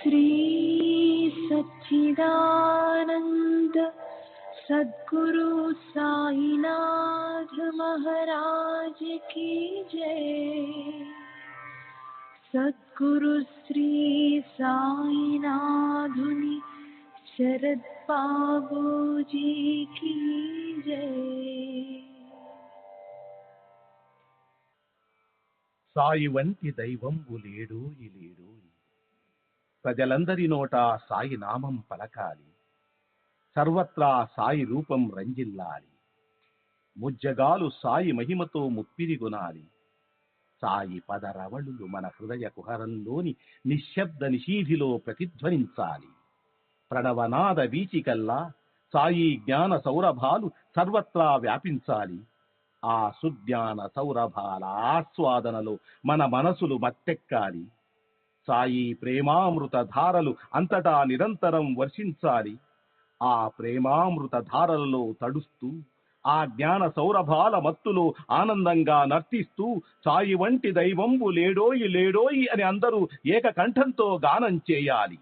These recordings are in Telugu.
श्री सच्चिदानंद सद्गुरु साईनाथ महाराज की जय। सद्गुरु श्री साईनाथुनि शरद बाबूजी की जय। సాయి వంటి దైవంబు లేడోయి లేడోయి, ప్రజలందరి నోట సాయి నామం పలకాలి, సర్వత్రా సాయి రూపం రంజిల్లాలి, ముజ్జగాలు సాయి మహిమతో ముప్పిరిగొనాలి. సాయి పదరవళులు మన హృదయ కుహరంలోని నిశ్శబ్ద నిశీధిలో ప్రతిధ్వనించాలి. ప్రణవనాద వీచికల్లా సాయి జ్ఞాన సౌరభాలు సర్వత్రా వ్యాపించాలి. ఆ సుజ్ఞాన సౌరభాల ఆస్వాదనలో మన మనసులు మత్తెక్కాలి. సాయి ప్రేమామృత ధారలు అంతటా నిరంతరం వర్షించాలి. ఆ ప్రేమామృత ధారలలో తడుస్తూ, ఆ జ్ఞాన సౌరభాల మత్తులో ఆనందంగా నర్తిస్తూ సాయి వంటి దైవంబు లేడోయి లేడోయి అని అందరూ ఏకకంఠంతో గానం చేయాలి.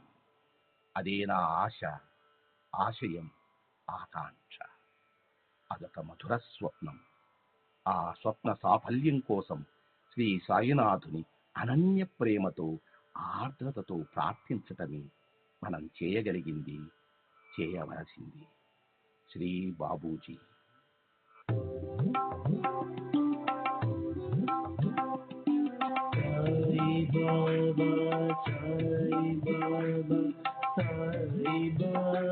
అదే నా ఆశ, ఆశయం, ఆకాంక్ష. అదొక మధుర స్వప్నం. ఆ స్వప్న సాఫల్యం కోసం శ్రీ సాయినాథుని అనన్య ప్రేమతో, ఆర్ద్రతతో ప్రార్థించటమే మనం చేయగలిగింది, చేయవలసింది. Shri Babuji. Sai Baba, Sai Baba, Sai Baba, Sai Baba.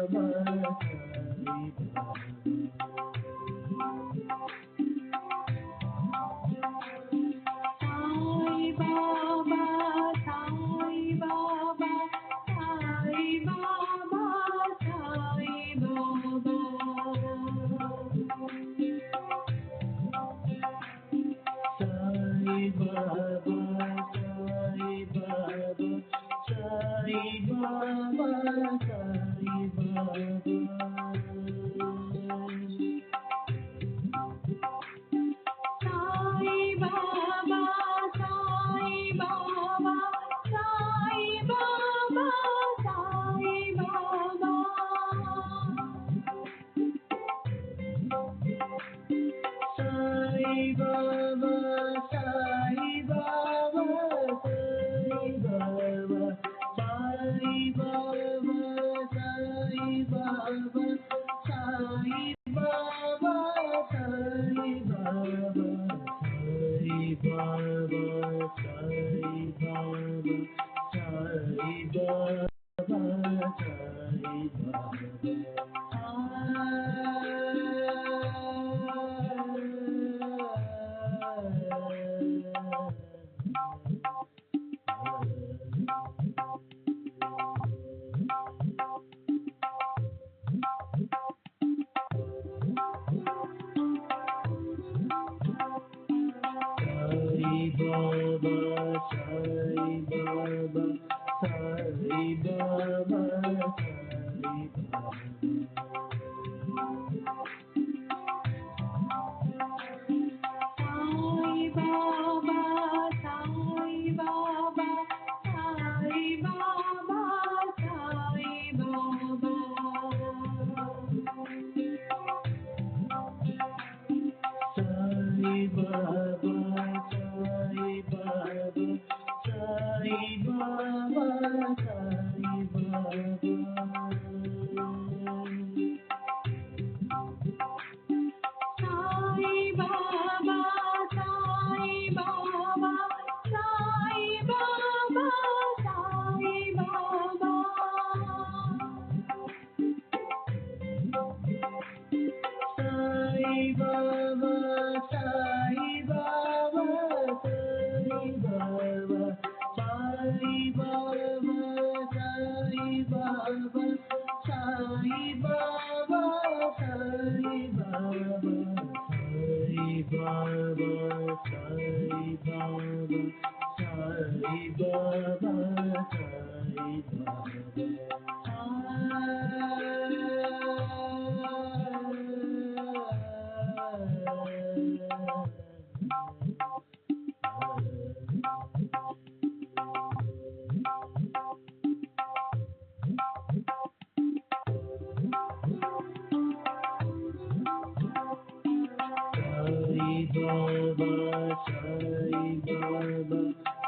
Baba, Sai Baba,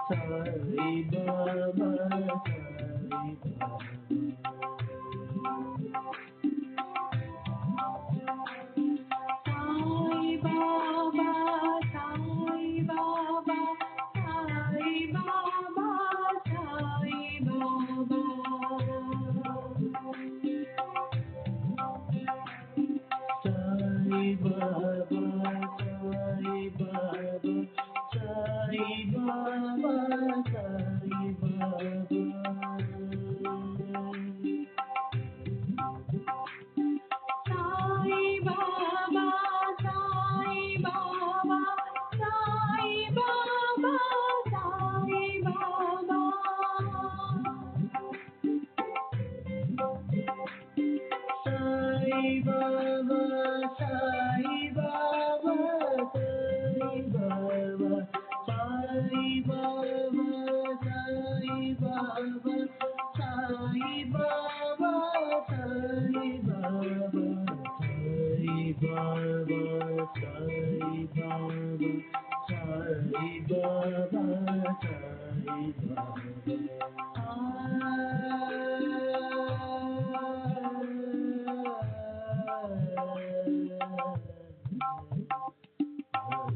Sai Baba, Sai Baba. Sai Baba, Sai Baba, Sai Baba, Sai Baba. Sai Baba, Sai Baba, Sai Baba, Sai Baba.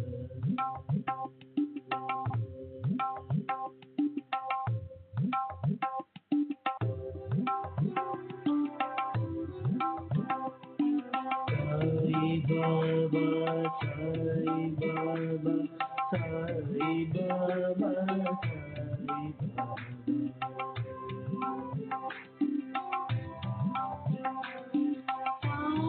Sai Baba, Sai Baba, Sai Baba, Sai Baba.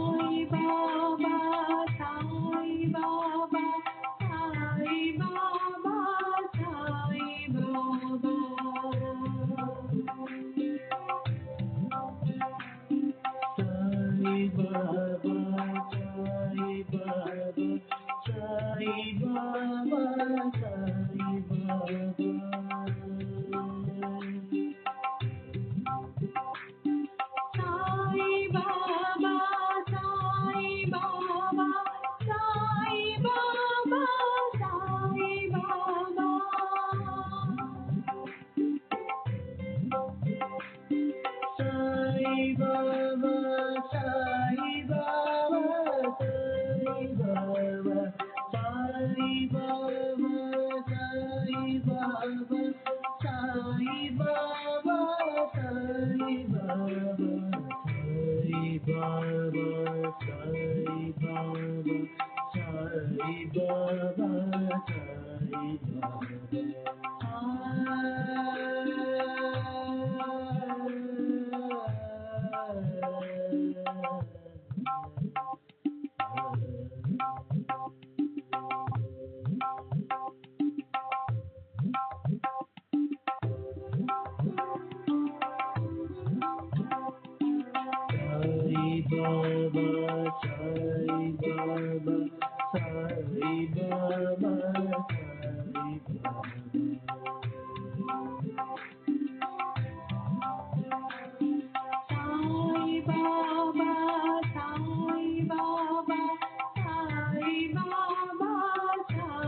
Sai Baba, Sai Baba, Sai Baba, Sai Baba,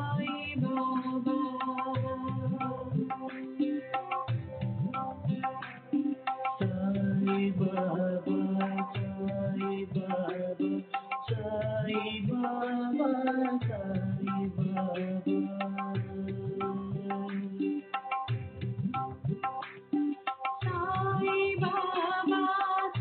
Sai Baba,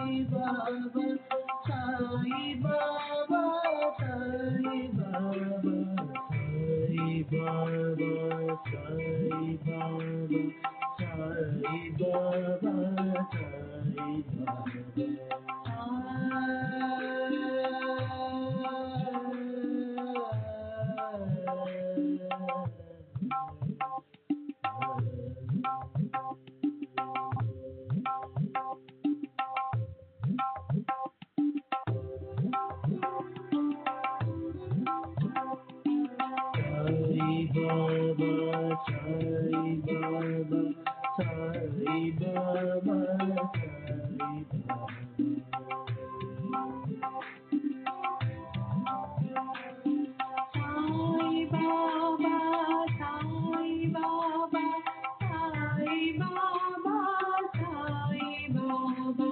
Sai Baba, Sai Baba, Sai Baba, Sai Baba, Sai Baba, Sai Baba, Sai Baba, Sai Baba, Sai Baba. Sai Baba, Sai Baba, Sai Baba, Sai Baba,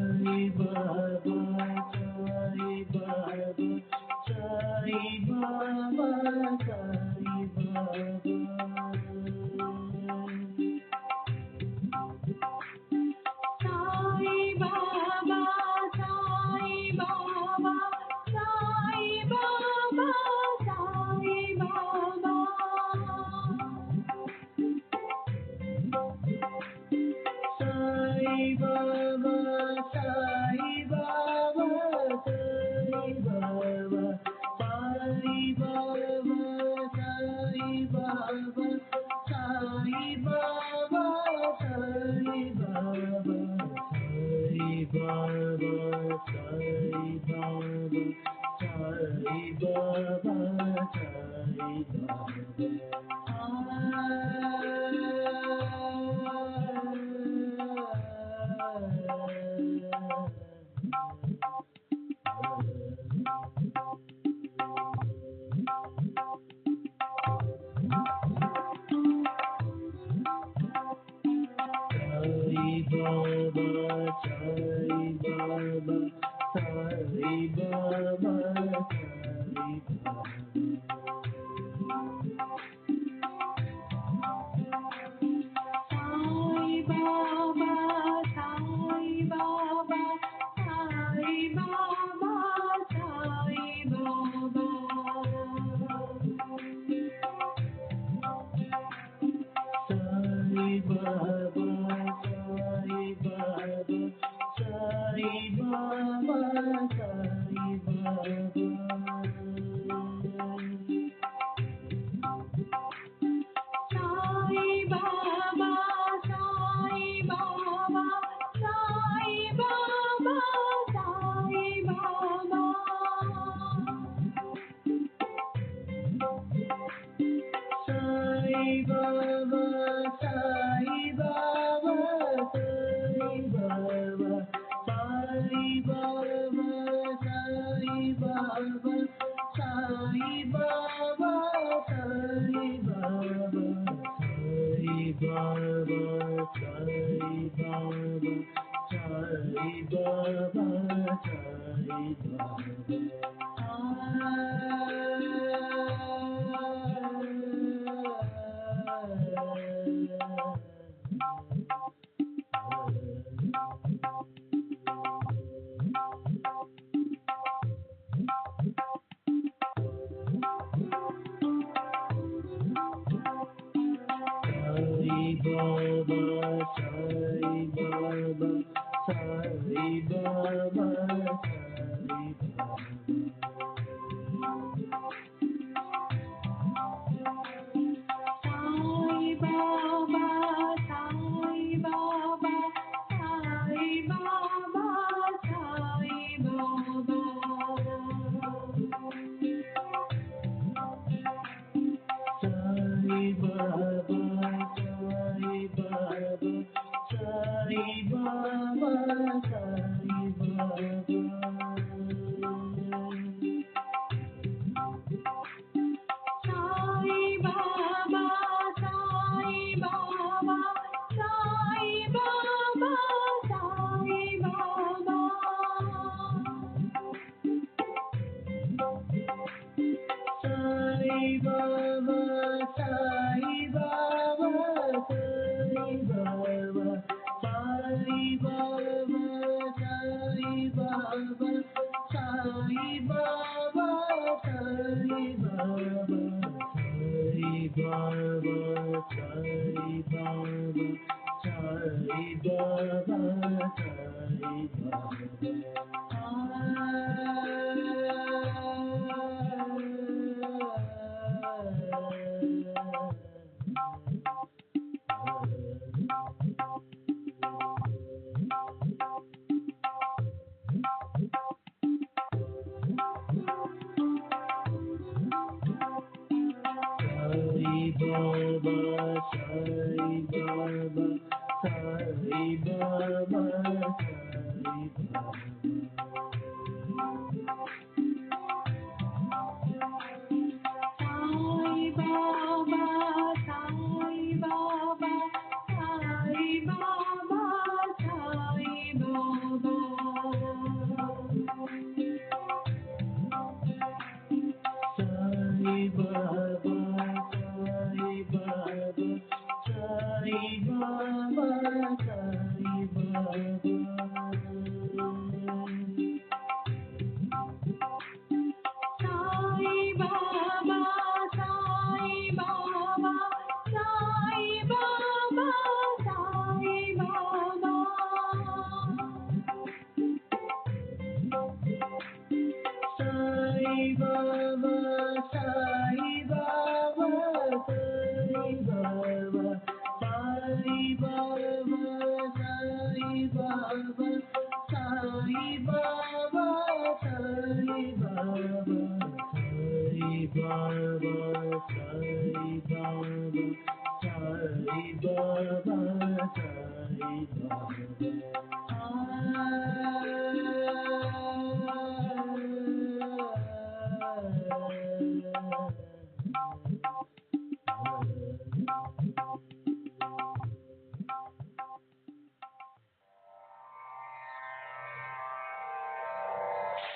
Sai Baba, Sai Baba, Sai Baba. Sai Baba, Sai Baba, Sai Baba, Sai Baba, Sai Baba, Sai Baba, Sai Baba, Sai Baba, Sai Baba, Sai Baba, Sai Baba, Sai Baba, Sai Baba, Sai Baba, Sai Sai Baba, Sai Baba, Sai Baba, Sai Baba, Sai Baba, Sai Baba, Sai Baba, Sai Baba. Sai Baba, Sai Baba, Sai Baba, Sai Baba, Sai Baba, Sai Baba, Sai Baba, Sai Baba, Sai Baba, Sai Baba, Sai Baba, Sai Baba, Sai Baba, Sai Baba, Sai Baba, Sai Baba, Sai Baba, Sai Sai Baba, Sai Baba, Sai Baba, Sai Baba, Sai Baba, Sai Baba, Sai Baba, Sai Baba. Sai Baba, Sai Baba, Sai Baba, Sai Baba, Sai Baba, Sai Baba, Sai Baba, Sai Baba, Sai Baba, Sai Baba, Sai Baba, Sai Baba, Sai Baba, Sai Baba, Sai Baba. Baba, Sai Baba, Sai Baba, Sai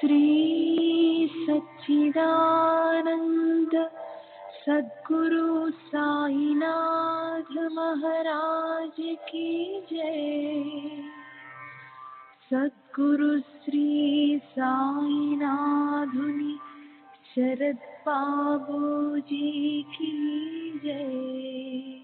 Shri सच्चिदानंद सद्गुरु साईनाथ महाराज की जय। सद्गुरु श्री साईनाथुनि शरद बाबू जी की जय।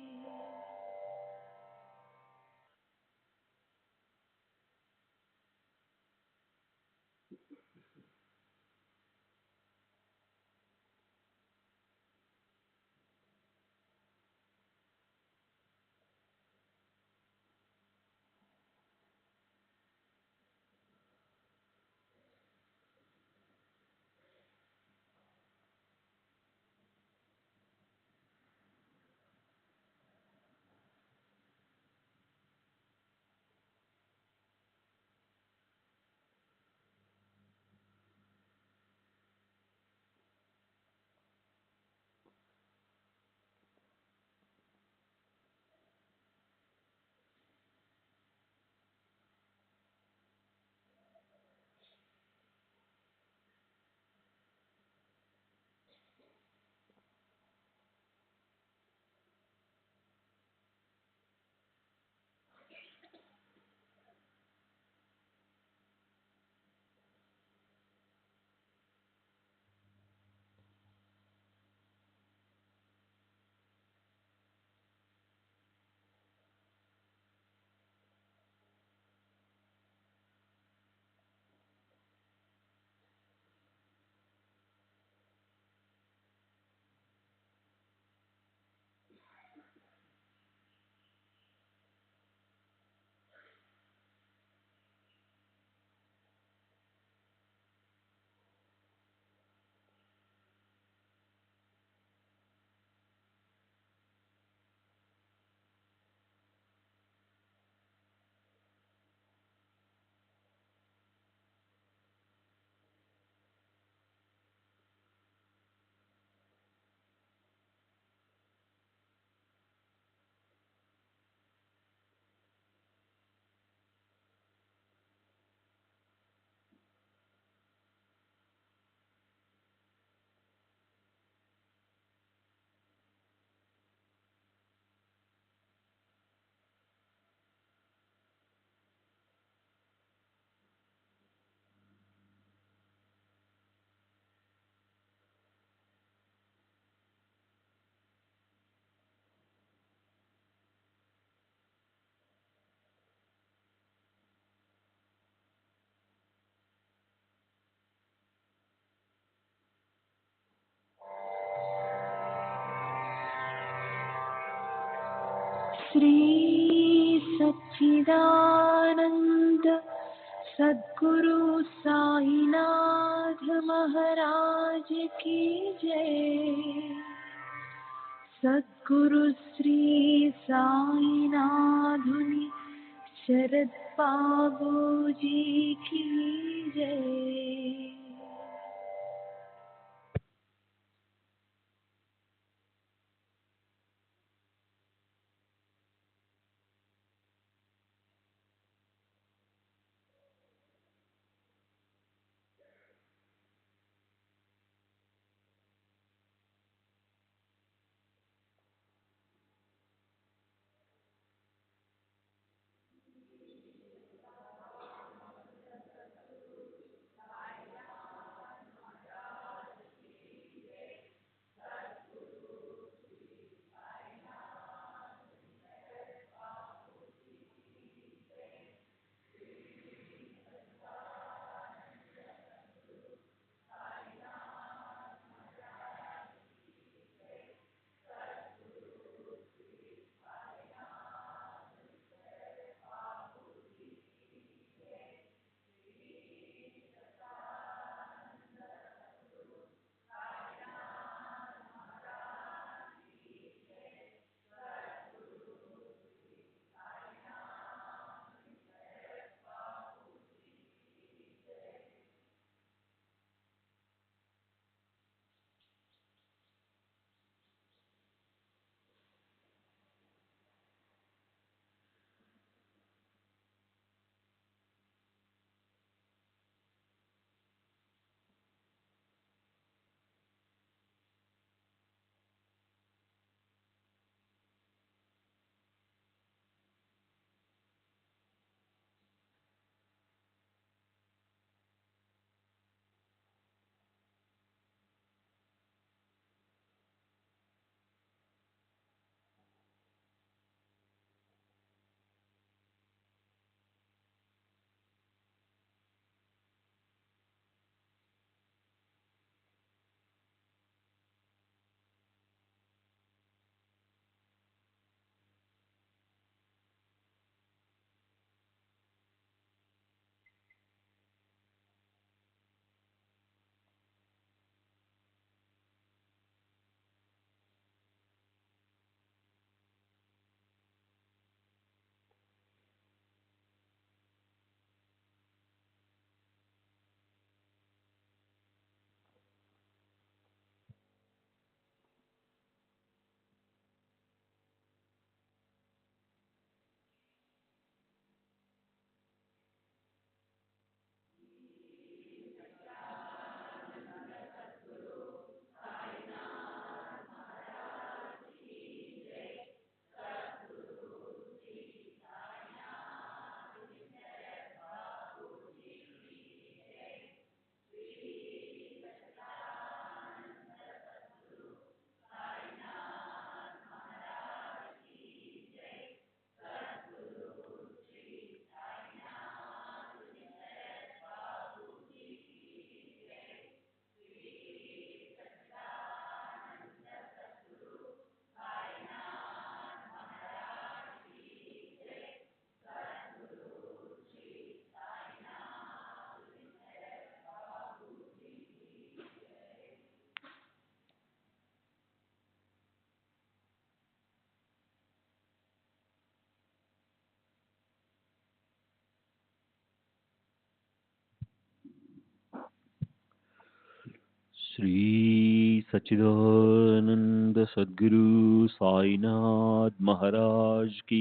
श्री सच्चिदानंद सद्गुरु साईनाथ महाराज की जय। सद्गुरु श्री साईनाथुनि शरद बाबूजी की जय। श्री सच्चिदानंद सद्गुरु साईनाथ महाराज की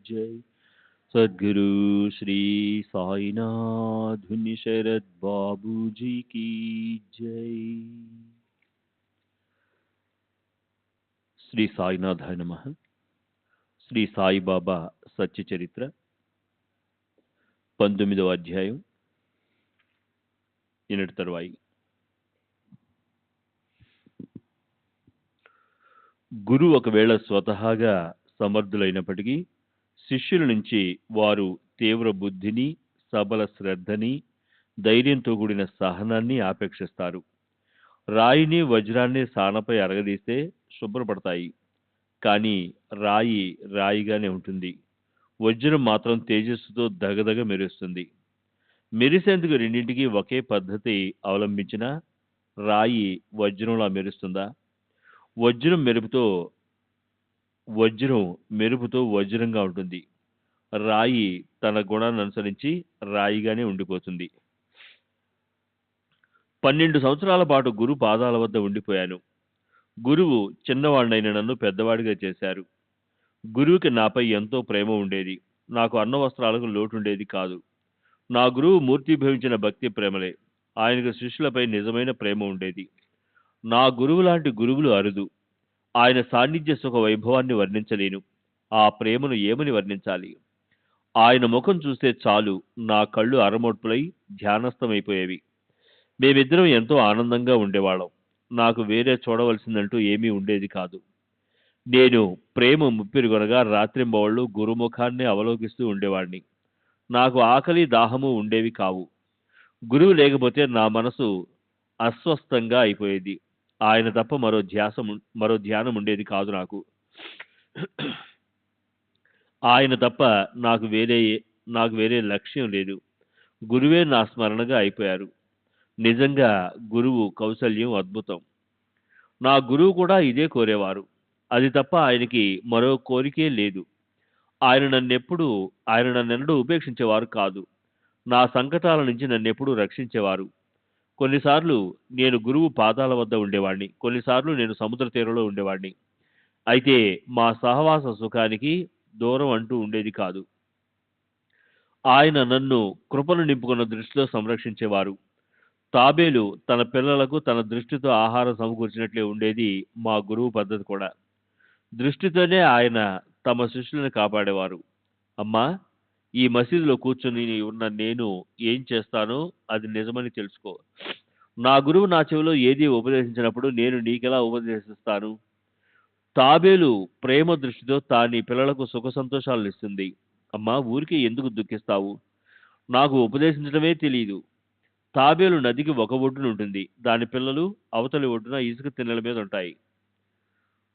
जय। सद्गुरु श्री साईनाथ धुनि शरद बाबू जी की जय। శ్రీ సాయినాథాయ నమః. శ్రీ సాయిబాబా సత్య చరిత్ర 19వ అధ్యాయం. ఈనాటి తరువాయి గురువు ఒకవేళ స్వతహాగా సమర్థులైనప్పటికీ శిష్యుల నుంచి వారు తీవ్ర బుద్ధిని, సబల శ్రద్ధని, ధైర్యంతో కూడిన సహనాన్ని ఆపేక్షిస్తారు. రాయిని వజ్రాన్ని సానపై అరగదీస్తే శుభ్రపడతాయి, కానీ రాయి రాయిగానే ఉంటుంది. వజ్రం మాత్రం తేజస్సుతో దగదగ మెరుస్తుంది. మెరిసేందుకు రెండింటికి ఒకే పద్ధతి అవలంబించినా రాయి వజ్రంలా మెరుస్తుందా? వజ్రం మెరుపుతో వజ్రం మెరుపుతో వజ్రంగా ఉంటుంది. రాయి తన గుణాన్ని అనుసరించి రాయిగానే ఉండిపోతుంది. 12 సంవత్సరాల పాటు గురు పాదాల వద్ద ఉండిపోయాను. గురువు చిన్నవాడినైన నన్ను పెద్దవాడిగా చేశారు. గురువుకి నాపై ఎంతో ప్రేమ ఉండేది. నాకు అన్న వస్త్రాలకు లోటుండేది కాదు. నా గురువు మూర్తీభవించిన భక్తి ప్రేమలే. ఆయనకు శిష్యులపై నిజమైన ప్రేమ ఉండేది. నా గురువు లాంటి గురువులు అరుదు. ఆయన సాన్నిధ్య సుఖ వైభవాన్ని వర్ణించలేను. ఆ ప్రేమను ఏమని వర్ణించాలి? ఆయన ముఖం చూస్తే చాలు నా కళ్ళు అరమోడ్పులై ధ్యానస్థమైపోయేవి. మేమిద్దరం ఎంతో ఆనందంగా ఉండేవాళ్ళం. నాకు వేరే చూడవలసిందంటూ ఏమీ ఉండేది కాదు. నేను ప్రేమ ముప్పిరిగొనగా రాత్రింబవళ్ళు గురుముఖాన్నే అవలోకిస్తూ ఉండేవాడిని. నాకు ఆకలి దాహము ఉండేవి కావు. గురువు లేకపోతే నా మనసు అస్వస్థంగా అయిపోయేది. ఆయన తప్ప మరో ధ్యానం ఉండేది కాదు నాకు. ఆయన తప్ప నాకు వేరే లక్ష్యం లేదు. గురువే నా స్మరణగా అయిపోయారు. నిజంగా గురువు కౌశల్యం అద్భుతం. నా గురువు కూడా ఇదే కోరేవారు. అది తప్ప ఆయనకి మరో కోరికే లేదు. ఆయన నన్నెన్నడూ ఉపేక్షించేవారు కాదు. నా సంకటాల నుంచి నన్నెప్పుడూ రక్షించేవారు. కొన్నిసార్లు నేను గురువు పాదాల వద్ద ఉండేవాడిని. కొన్నిసార్లు నేను సముద్ర తీరంలో ఉండేవాడిని. అయితే మా సహవాస సుఖానికి దూరం అంటూ ఉండేది కాదు. ఆయన నన్ను కృపను నింపుకున్న దృష్టిలో సంరక్షించేవారు. తాబేలు తన పిల్లలకు తన దృష్టితో ఆహారం సమకూర్చినట్లే ఉండేది మా గురువు పద్ధతి కూడా. దృష్టితోనే ఆయన తమ శిష్యులను కాపాడేవారు. అమ్మా, ఈ మసీదులో కూర్చుని ఉన్న నేను ఏం చేస్తానో అది నిజమని తెలుసుకో. నా గురువు నా చెవిలో ఏది ఉపదేశించినప్పుడు నేను నీకెలా ఉపదేశిస్తాను? తాబేలు ప్రేమ దృష్టితో నీ పిల్లలకు సుఖ సంతోషాలను ఇస్తుంది. అమ్మా, ఊరికే ఎందుకు దుఃఖిస్తావు? నాకు ఉపదేశించడమే తెలియదు. తాబేలు నదికి ఒక ఒడ్డున ఉంటుంది. దాని పిల్లలు అవతలి ఒడ్డున ఇసుక తిన్నెల మీద ఉంటాయి.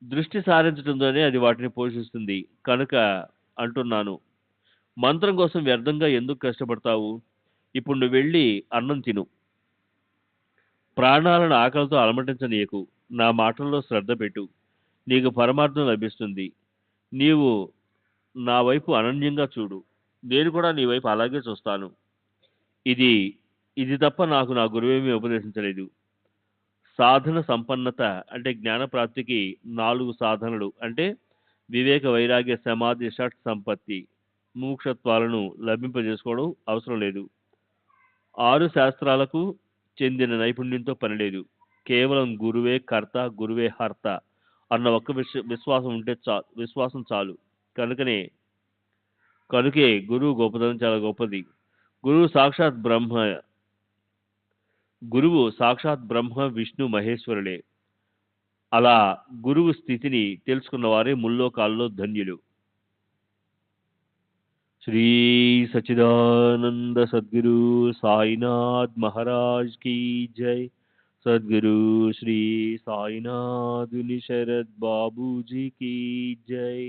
దృష్టి సారించడంతోనే అది వాటిని పోషిస్తుంది. కనుక అంటున్నాను, మంత్రం కోసం వ్యర్థంగా ఎందుకు కష్టపడతావు? ఇప్పుడు నువ్వు వెళ్ళి అన్నం తిను. ప్రాణాలను ఆకలితో అలమటించనీయకు. నా మాటల్లో శ్రద్ధ పెట్టు. నీకు పరమార్థం లభిస్తుంది. నీవు నా వైపు అనన్యంగా చూడు. నేను కూడా నీ వైపు అలాగే చూస్తాను. ఇది తప్ప నాకు నా గురువేమీ ఉపదేశించలేదు. సాధన సంపన్నత అంటే జ్ఞానప్రాప్తికి 4 సాధనలు అంటే వివేక, వైరాగ్య, సమాధి, షట్ సంపత్తి, ముముక్షత్వాలను లభింపజేసుకోవడం అవసరం లేదు. 6 శాస్త్రాలకు చెందిన నైపుణ్యంతో పనిలేదు. కేవలం గురువే కర్త, గురువే హర్త అన్న ఒక్క విశ్వాసం చాలు. కనుకే గురువు గొప్పతనం చాలా గొప్పది. గురువు సాక్షాత్ బ్రహ్మ విష్ణు మహేశ్వరులే. అలా గురువు స్థితిని తెలుసుకున్న వారే ముల్లోకాల్లో ధన్యులు. శ్రీ సచ్చిదానంద సద్గురు సాయినాథ్ మహారాజ్ కీ జై. సద్గురు శ్రీ సాయినాథుని శరద్ బాబూజీ కీ జై.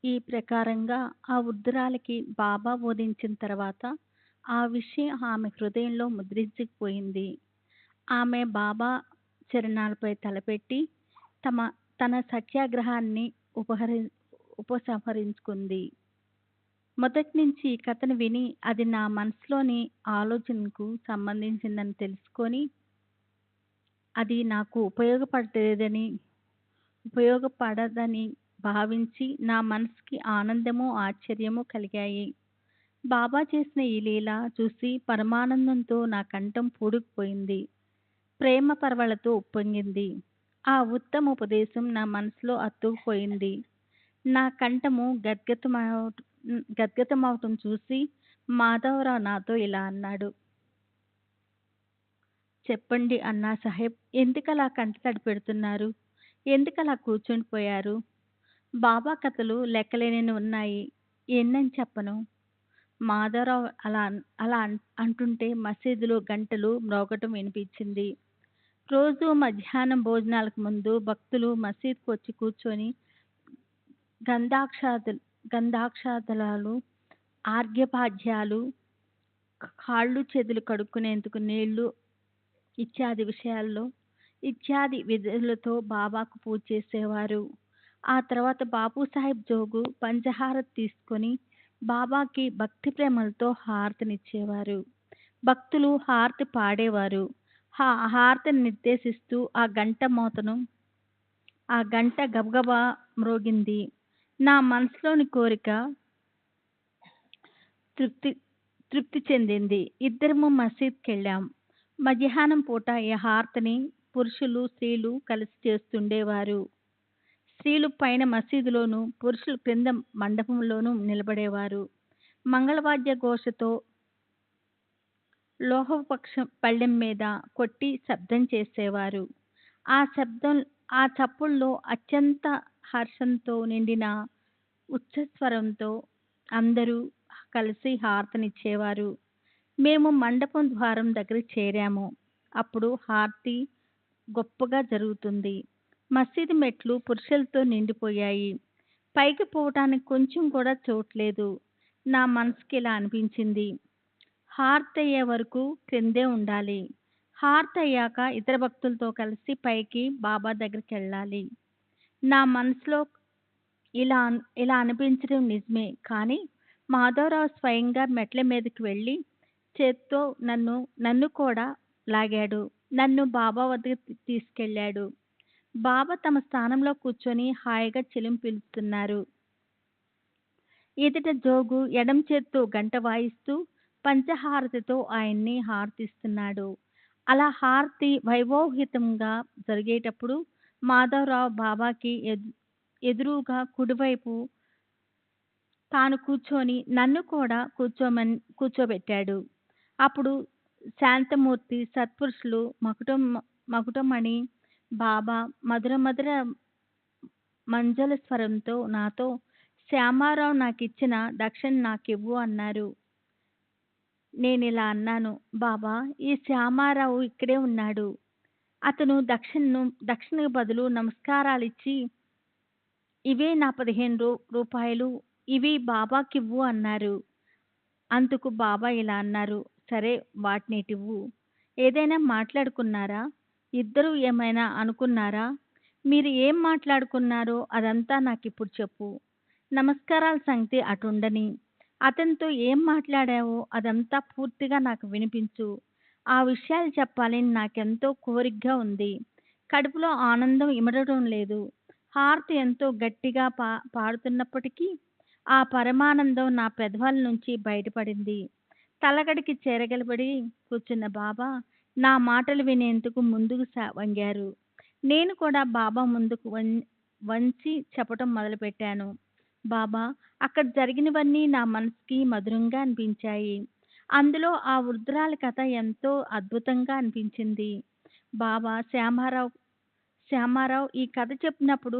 ఈ ప్రకారంగా ఆ వృద్ధురాలికి బాబా బోధించిన తర్వాత ఆ విషయం ఆమె హృదయంలో ముద్రించుకుపోయింది. ఆమె బాబా చరణాలపై తలపెట్టి తన సత్యాగ్రహాన్ని ఉపసంహరించుకుంది. మొదటి నుంచి ఈ కథను విని అది నా మనసులోని ఆలోచనకు సంబంధించిందని తెలుసుకొని అది నాకు ఉపయోగపడదని భావించి నా మనసుకి ఆనందము, ఆశ్చర్యము కలిగాయి. బాబా చేసిన ఈ లీల చూసి పరమానందంతో నా కంఠం పూడుకుపోయింది. ప్రేమ పరవళతో ఉప్పొంగింది. ఆ ఉత్తమ ఉపదేశం నా మనసులో అతుక్కుపోయింది. నా కంఠము గద్గతమవటం చూసి మాధవరావు నాతో ఇలా అన్నాడు. చెప్పండి అన్నా సాహెబ్, ఎందుకలా కంట తడి పెడుతున్నారు? ఎందుకలా కూర్చుండిపోయారు? బాబా కథలు లెక్కలేనన్ని ఉన్నాయి. ఎన్నని చెప్పను? మాధవరావు అలా అంటుంటే మసీదులో గంటలు మ్రోగటం వినిపించింది. రోజూ మధ్యాహ్నం భోజనాలకు ముందు భక్తులు మసీదుకొచ్చి కూర్చొని గంధాక్షాతలు గంధాక్షాతలాలు, ఆర్ఘ్యపాద్యాలు, కాళ్ళు చేతులు కడుక్కునేందుకు నీళ్లు ఇత్యాది విధులతో బాబాకు పూజ చేసేవారు. ఆ తర్వాత బాపూసాహెబ్ జోగు పంచహారతి తీసుకొని బాబాకి భక్తి ప్రేమలతో హారతినిచ్చేవారు. భక్తులు హారతి పాడేవారు. హారతిని నిర్దేశిస్తూ ఆ గంట గబగబా మ్రోగింది. నా మనసులోని కోరిక తృప్తి తృప్తి చెందింది. ఇద్దరము మసీద్‌కెళ్ళాం. మధ్యాహ్నం పూట ఈ హారతిని పురుషులు, స్త్రీలు కలిసి చేస్తుండేవారు. స్త్రీలు పైన మసీదులోనూ, పురుషులు క్రింద మండపంలోనూ నిలబడేవారు. మంగళవాద్య ఘోషతో లోహపు పళ్ళెం మీద కొట్టి శబ్దం చేసేవారు. ఆ చప్పుళ్ళలో అత్యంత హర్షంతో నిండిన ఉచ్చస్వరంతో అందరూ కలిసి హారతినిచ్చేవారు. మేము మండపం ద్వారం దగ్గరికి చేరాము. అప్పుడు హారతి గొప్పగా జరుగుతుంది. మసీదు మెట్లు పురుషులతో నిండిపోయాయి. పైకి పోవటానికి కొంచెం కూడా చోట్లేదు. నా మనసుకి ఇలా అనిపించింది. హారతి అయ్యే వరకు క్రిందే ఉండాలి. హారతి అయ్యాక ఇతర భక్తులతో కలిసి పైకి బాబా దగ్గరికి వెళ్ళాలి. నా మనసులో ఇలా అనిపించడం నిజమే. కానీ మాధవరావు స్వయంగా మెట్ల మీదకి వెళ్ళి చేత్తో నన్ను కూడా లాగాడు. నన్ను బాబా వద్దకు తీసుకెళ్ళాడు. బాబా తమ స్థానంలో కూర్చొని హాయిగా చిలుం పీలుస్తున్నారు. ఎదుట జోగు ఎడం చేత్తో గంట వాయిస్తూ పంచహారతితో ఆయన్ని హారతిస్తున్నాడు. అలా హారతి వైభవోహితంగా జరిగేటప్పుడు మాధవరావు బాబాకి ఎదురుగా కుడివైపు తాను కూర్చొని నన్ను కూడా కూర్చోబెట్టాడు. అప్పుడు శాంతమూర్తి, సత్పురుషులు, మకుటమణి బాబా మధుర మంజల స్వరంతో నాతో, శ్యామారావు నాకిచ్చిన దక్షిణ నాకివ్వు అన్నారు. నేనిలా అన్నాను, బాబా, ఈ శ్యామారావు ఇక్కడే ఉన్నాడు. అతను దక్షిణకు బదులు నమస్కారాలిచ్చి, ఇవే నా 15 రూపాయలు, ఇవి బాబాకివ్వు అన్నారు. అందుకు బాబా ఇలా అన్నారు, సరే, వాటినిటివ్వు. ఏదైనా మాట్లాడుకున్నారా? ఇద్దరూ ఏమైనా అనుకున్నారా? మీరు ఏం మాట్లాడుకున్నారో అదంతా నాకిప్పుడు చెప్పు. నమస్కారాల సంగతి అటుండని, అతనితో ఏం మాట్లాడావో అదంతా పూర్తిగా నాకు వినిపించు. ఆ విషయాలు చెప్పాలని నాకెంతో కోరికగా ఉంది. కడుపులో ఆనందం ఇమడటం లేదు. హారతి ఎంతో గట్టిగా పాడుతున్నప్పటికీ ఆ పరమానందం నా పెదవుల నుంచి బయటపడింది. తలగడికి చేరగలబడి కూర్చున్న బాబా నా మాటలు వినేందుకు ముందుకు వంగారు. నేను కూడా బాబా ముందుకు వంచి చెప్పటం మొదలుపెట్టాను. బాబా, అక్కడ జరిగినవన్నీ నా మనసుకి మధురంగా అనిపించాయి. అందులో ఆ వృద్ధురాలి కథ ఎంతో అద్భుతంగా అనిపించింది. బాబా, శ్యామారావు ఈ కథ చెప్పినప్పుడు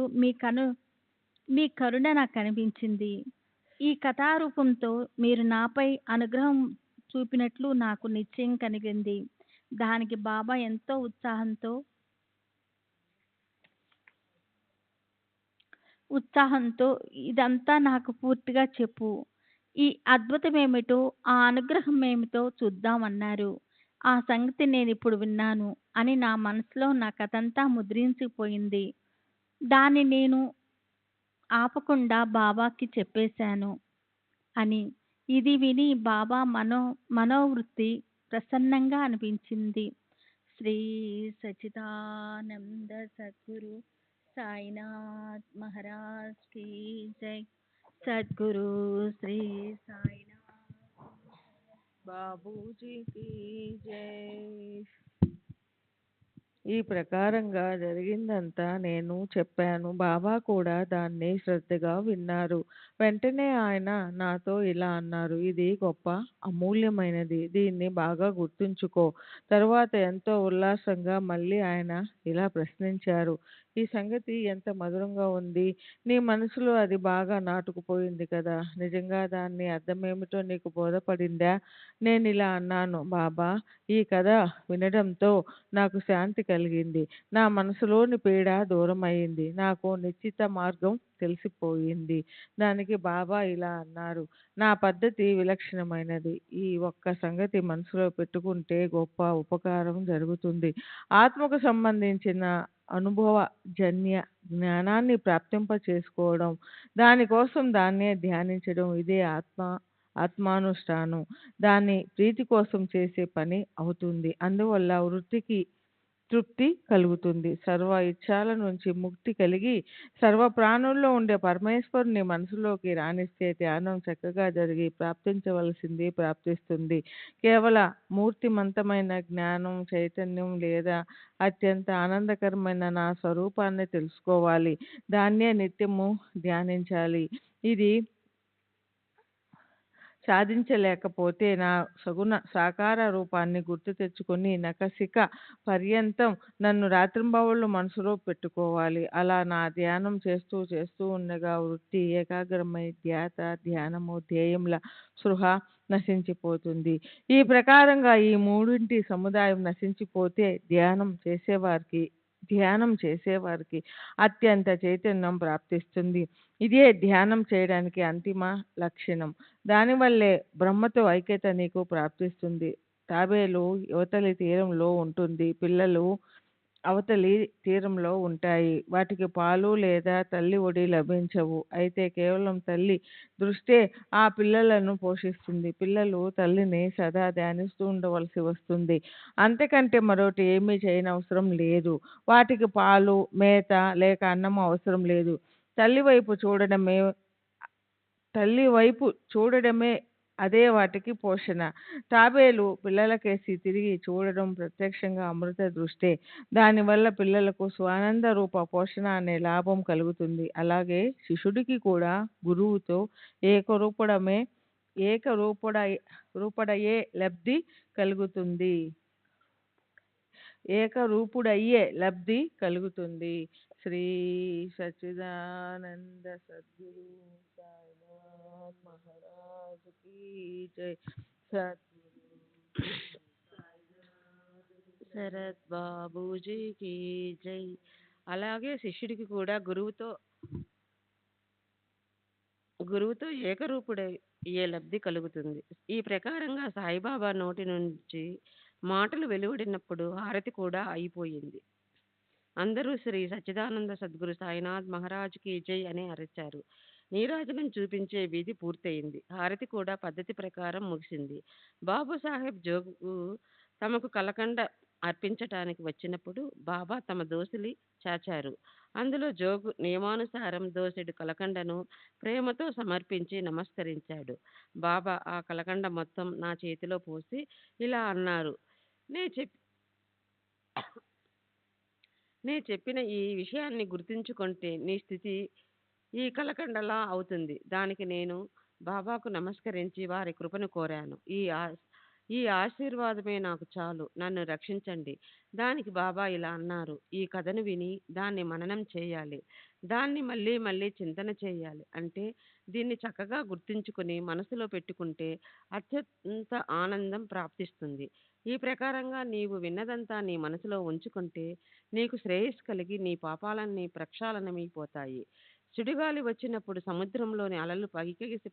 మీ కరుణ నాకు కనిపించింది. ఈ కథారూపంతో మీరు నాపై అనుగ్రహం చూపినట్లు నాకు నిశ్చయం కలిగింది. దానికి బాబా ఎంతో ఉత్సాహంతో ఇదంతా నాకు పూర్తిగా చెప్పు. ఈ అద్భుతమేమిటో, ఆ అనుగ్రహం ఏమిటో చూద్దామన్నారు. ఆ సంగతి నేనిప్పుడు విన్నాను అని నా మనసులో నా కథంతా ముద్రించిపోయింది. దాన్ని నేను ఆపకుండా బాబాకి చెప్పేశాను అని. ఇది విని బాబా మనోవృత్తి ప్రసన్నంగా అనిపించింది. శ్రీ సచ్చిదానంద సద్గురు సాయినాథ్ మహారాజ్ కీ జై. సద్గురు శ్రీ సాయినాథ్ బాబూజీ కీ జై. ఈ ప్రకారంగా జరిగిందంతా నేను చెప్పాను. బాబా కూడా దాన్ని శ్రద్ధగా విన్నారు. వెంటనే ఆయన నాతో ఇలా అన్నారు, "ఇది గొప్ప అమూల్యమైనది. దీన్ని బాగా గుర్తుంచుకో." తరువాత ఎంతో ఉల్లాసంగా మళ్ళీ ఆయన ఇలా ప్రశ్నించారు, "ఈ సంగతి ఎంత మధురంగా ఉంది. నీ మనసులో అది బాగా నాటుకుపోయింది కదా! నిజంగా దాని అర్థమేమిటో నీకు బోధపడిందా?" నేనిలా అన్నాను, "బాబా, ఈ కథ వినడంతో నాకు శాంతి కలిగింది. నా మనసులోని పీడ దూరమయింది. నాకు నిశ్చిత మార్గం తెలిసిపోయింది." దానికి బాబా ఇలా అన్నారు, "నా పద్ధతి విలక్షణమైనది. ఈ ఒక్క సంగతి మనసులో పెట్టుకుంటే గొప్ప ఉపకారం జరుగుతుంది. ఆత్మకు సంబంధించిన అనుభవజన్య జ్ఞానాన్ని ప్రాప్తింపచేసుకోవడం, దానికోసం దాన్నే ధ్యానించడం, ఇదే ఆత్మానుష్ఠానం. దాని ప్రీతి కోసం చేసే పని అవుతుంది. అందువల్ల వృత్తికి తృప్తి కలుగుతుంది. సర్వ ఇచ్ఛాల నుంచి ముక్తి కలిగి సర్వ ప్రాణుల్లో ఉండే పరమేశ్వరుని మనసులోకి రానిస్తే ధ్యానం చక్కగా జరిగి ప్రాప్తించవలసింది ప్రాప్తిస్తుంది. కేవల మూర్తిమంతమైన జ్ఞానం, చైతన్యం లేదా అత్యంత ఆనందకరమైన నా స్వరూపాన్ని తెలుసుకోవాలి. దాన్నే నిత్యము ధ్యానించాలి. ఇది సాధించలేకపోతే నా సగుణ సాకార రూపాన్ని గుర్తు తెచ్చుకొని నఖశిఖ పర్యంతం నన్ను రాత్రింబవళ్ళు మనసులో పెట్టుకోవాలి. అలా నా ధ్యానం చేస్తూ చేస్తూ ఉండగా వృత్తి ఏకాగ్రమై ధ్యానము, ధ్యేయముల స్పృహ నశించిపోతుంది. ఈ ప్రకారంగా ఈ మూడింటి సముదాయం నశించిపోతే ధ్యానం చేసేవారికి అత్యంత చైతన్యం ప్రాప్తిస్తుంది. ఇదే ధ్యానం చేయడానికి అంతిమ లక్షణం. దానివల్లే బ్రహ్మతో ఐక్యత నీకు ప్రాప్తిస్తుంది. తాబేలు యువతలి తీరంలో ఉంటుంది. పిల్లలు అవతలి తీరంలో ఉంటాయి. వాటికి పాలు లేదా తల్లి ఒడి లభించవు. అయితే కేవలం తల్లి దృష్టే ఆ పిల్లలను పోషిస్తుంది. పిల్లలు తల్లిని సదా ధ్యానిస్తూ ఉండవలసి వస్తుంది. అంతకంటే మరొకటి ఏమీ చేయనవసరం లేదు. వాటికి పాలు, మేత లేక అన్నము అవసరం లేదు. తల్లి వైపు చూడడమే అదే వాటికి పోషణ. తాబేలు పిల్లలకేసి తిరిగి చూడడం ప్రత్యక్షంగా అమృత దృష్టే. దానివల్ల పిల్లలకు స్వానంద రూప పోషణ అనే లాభం కలుగుతుంది. అలాగే శిష్యుడికి కూడా గురువుతో ఏకరూపుడయే లబ్ధి కలుగుతుంది. ఏకరూపుడయ్యే లబ్ధి కలుగుతుంది. శ్రీ సచ్చిదానంద సద్గురు సాయినాథ్ మహారాజ్ కీ జై. సద్గురు శరత్ బాబూజీకి జై. అలాగే శిష్యుడికి కూడా గురువుతో ఏకరూపుడయ్యే లబ్ధి కలుగుతుంది. ఈ ప్రకారంగా సాయిబాబా నోటి నుంచి మాటలు వెలువడినప్పుడు హారతి కూడా అయిపోయింది. అందరూ శ్రీ సచ్చిదానంద సద్గురు సాయినాథ్ మహారాజ్ కి జై అని అరిచారు. నీరాజనం చూపించే విధి పూర్తయింది. హారతి కూడా పద్ధతి ప్రకారం ముగిసింది. బాబుసాహెబ్ జోగు తమకు కలకండ అర్పించటానికి వచ్చినప్పుడు బాబా తమ దోసిలి చాచారు. అందులో జోగు నియమానుసారం దోసెడు కలకండను ప్రేమతో సమర్పించి నమస్కరించాడు. బాబా ఆ కలకండ మొత్తం నా చేతిలో పోసి ఇలా అన్నారు, నే చెప్పిన ఈ విషయాన్ని గుర్తుంచుకుంటే నీ స్థితి ఈ కలకండలా అవుతుంది. దానికి నేను బాబాకు నమస్కరించి వారి కృపను కోరాను. ఈ ఆశీర్వాదమే నాకు చాలు. నన్ను రక్షించండి. దానికి బాబా ఇలా అన్నారు, ఈ కథను విని దాన్ని మననం చేయాలి. దాన్ని మళ్ళీ మళ్ళీ చింతన చేయాలి. అంటే దీన్ని చక్కగా గుర్తుంచుకుని మనసులో పెట్టుకుంటే అత్యంత ఆనందం ప్రాప్తిస్తుంది. ఈ ప్రకారంగా నీవు విన్నదంతా నీ మనసులో ఉంచుకుంటే నీకు శ్రేయస్సు కలిగి నీ పాపాలన్నీ ప్రక్షాళనమైపోతాయి. సుడిగాలి వచ్చినప్పుడు సముద్రంలోని అలలు పైకెగిసి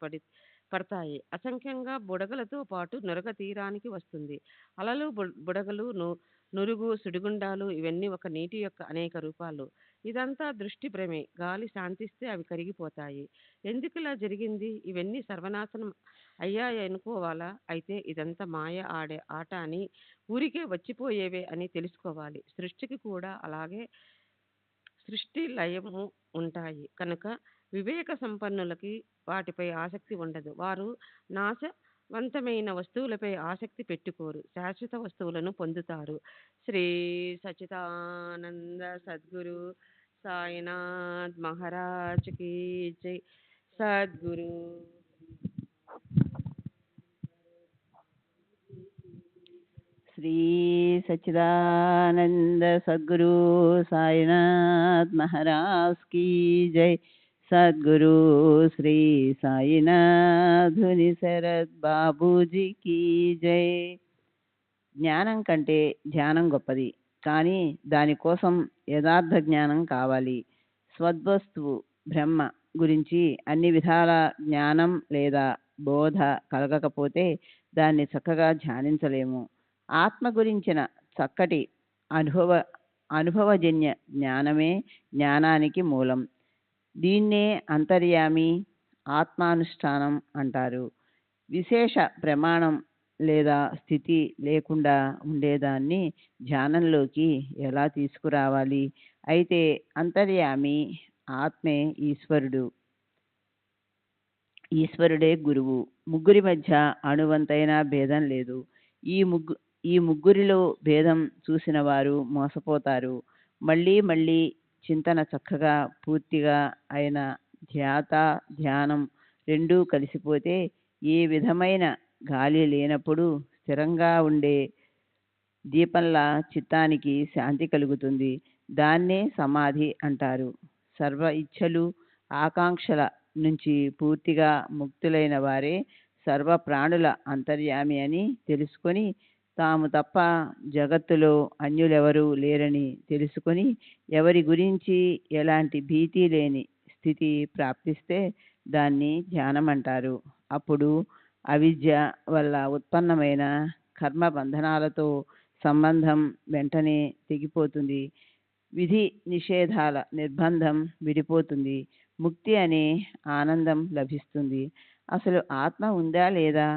పడతాయి. అసంఖ్యంగా బుడగలతో పాటు నురగ తీరానికి వస్తుంది. అలలు, బుడగలు, నురుగు, సుడిగుండాలు ఇవన్నీ ఒక నీటి యొక్క అనేక రూపాలు. ఇదంతా దృష్టి భ్రమే. గాలి శాంతిస్తే అవి కరిగిపోతాయి. ఎందుకు ఇలా జరిగింది? ఇవన్నీ సర్వనాశనం అయ్యాయి అనుకోవాలా? అయితే ఇదంతా మాయ ఆడే ఆట అని, ఊరికే వచ్చిపోయేవే అని తెలుసుకోవాలి. సృష్టికి కూడా అలాగే సృష్టి లయము ఉంటాయి కనుక వివేక సంపన్నులకి వాటిపై ఆసక్తి ఉండదు. వారు నాశ వంతమైన వస్తువులపై ఆసక్తి పెట్టుకోరు, శాశ్వత వస్తువులను పొందుతారు. శ్రీ సచిదానంద సద్గురు సాయినాథ్ మహారాజ్ కి జై. సద్గురు శ్రీ సచ్చిదానంద సద్గురు సాయినాథ్ మహారాజ్ की जय. సద్గురు శ్రీ సాయినాథుని శరత్ బాబూజీ की जय. జ్ఞానం కంటే ధ్యానం గొప్పది, కానీ దానికోసం యథార్థ జ్ఞానం కావాలి. స్వద్వస్తువు బ్రహ్మ గురించి అన్ని విధాల జ్ఞానం లేదా బోధ కలగకపోతే దాన్ని చక్కగా ధ్యానించలేము. ఆత్మ గురించిన చక్కటి అనుభవజన్య జ్ఞానమే జ్ఞానానికి మూలం. దీన్నే అంతర్యామి ఆత్మానుష్ఠానం అంటారు. విశేష ప్రమాణం లేదా స్థితి లేకుండా ఉండేదాన్ని ధ్యానంలోకి ఎలా తీసుకురావాలి? అయితే అంతర్యామి ఆత్మే ఈశ్వరుడే గురువు. ముగ్గురి మధ్య అణువంతైన భేదం లేదు. ఈ ముగ్గురిలో భేదం చూసిన వారు మోసపోతారు. మళ్ళీ మళ్ళీ చింతన చక్కగా పూర్తిగా అయిన ధ్యానం రెండూ కలిసిపోతే ఏ విధమైన గాలి లేనప్పుడు స్థిరంగా ఉండే దీపంలా చిత్తానికి శాంతి కలుగుతుంది. దాన్నే సమాధి అంటారు. సర్వ ఇచ్ఛలు ఆకాంక్షల నుంచి పూర్తిగా ముక్తులైన వారే సర్వ ప్రాణుల అంతర్యామి అని తెలుసుకొని, తాము తప్ప జగత్తులో అన్యులెవరూ లేరని తెలుసుకొని, ఎవరి గురించి ఎలాంటి భీతి లేని స్థితి ప్రాప్తిస్తే దాన్ని ధ్యానం అంటారు. అప్పుడు అవిద్య వల్ల ఉత్పన్నమైన కర్మ బంధనాలతో సంబంధం వెంటనే తెగిపోతుంది. విధి నిషేధాల నిర్బంధం విడిపోతుంది. ముక్తి అనే ఆనందం లభిస్తుంది. అసలు ఆత్మ ఉందా లేదా?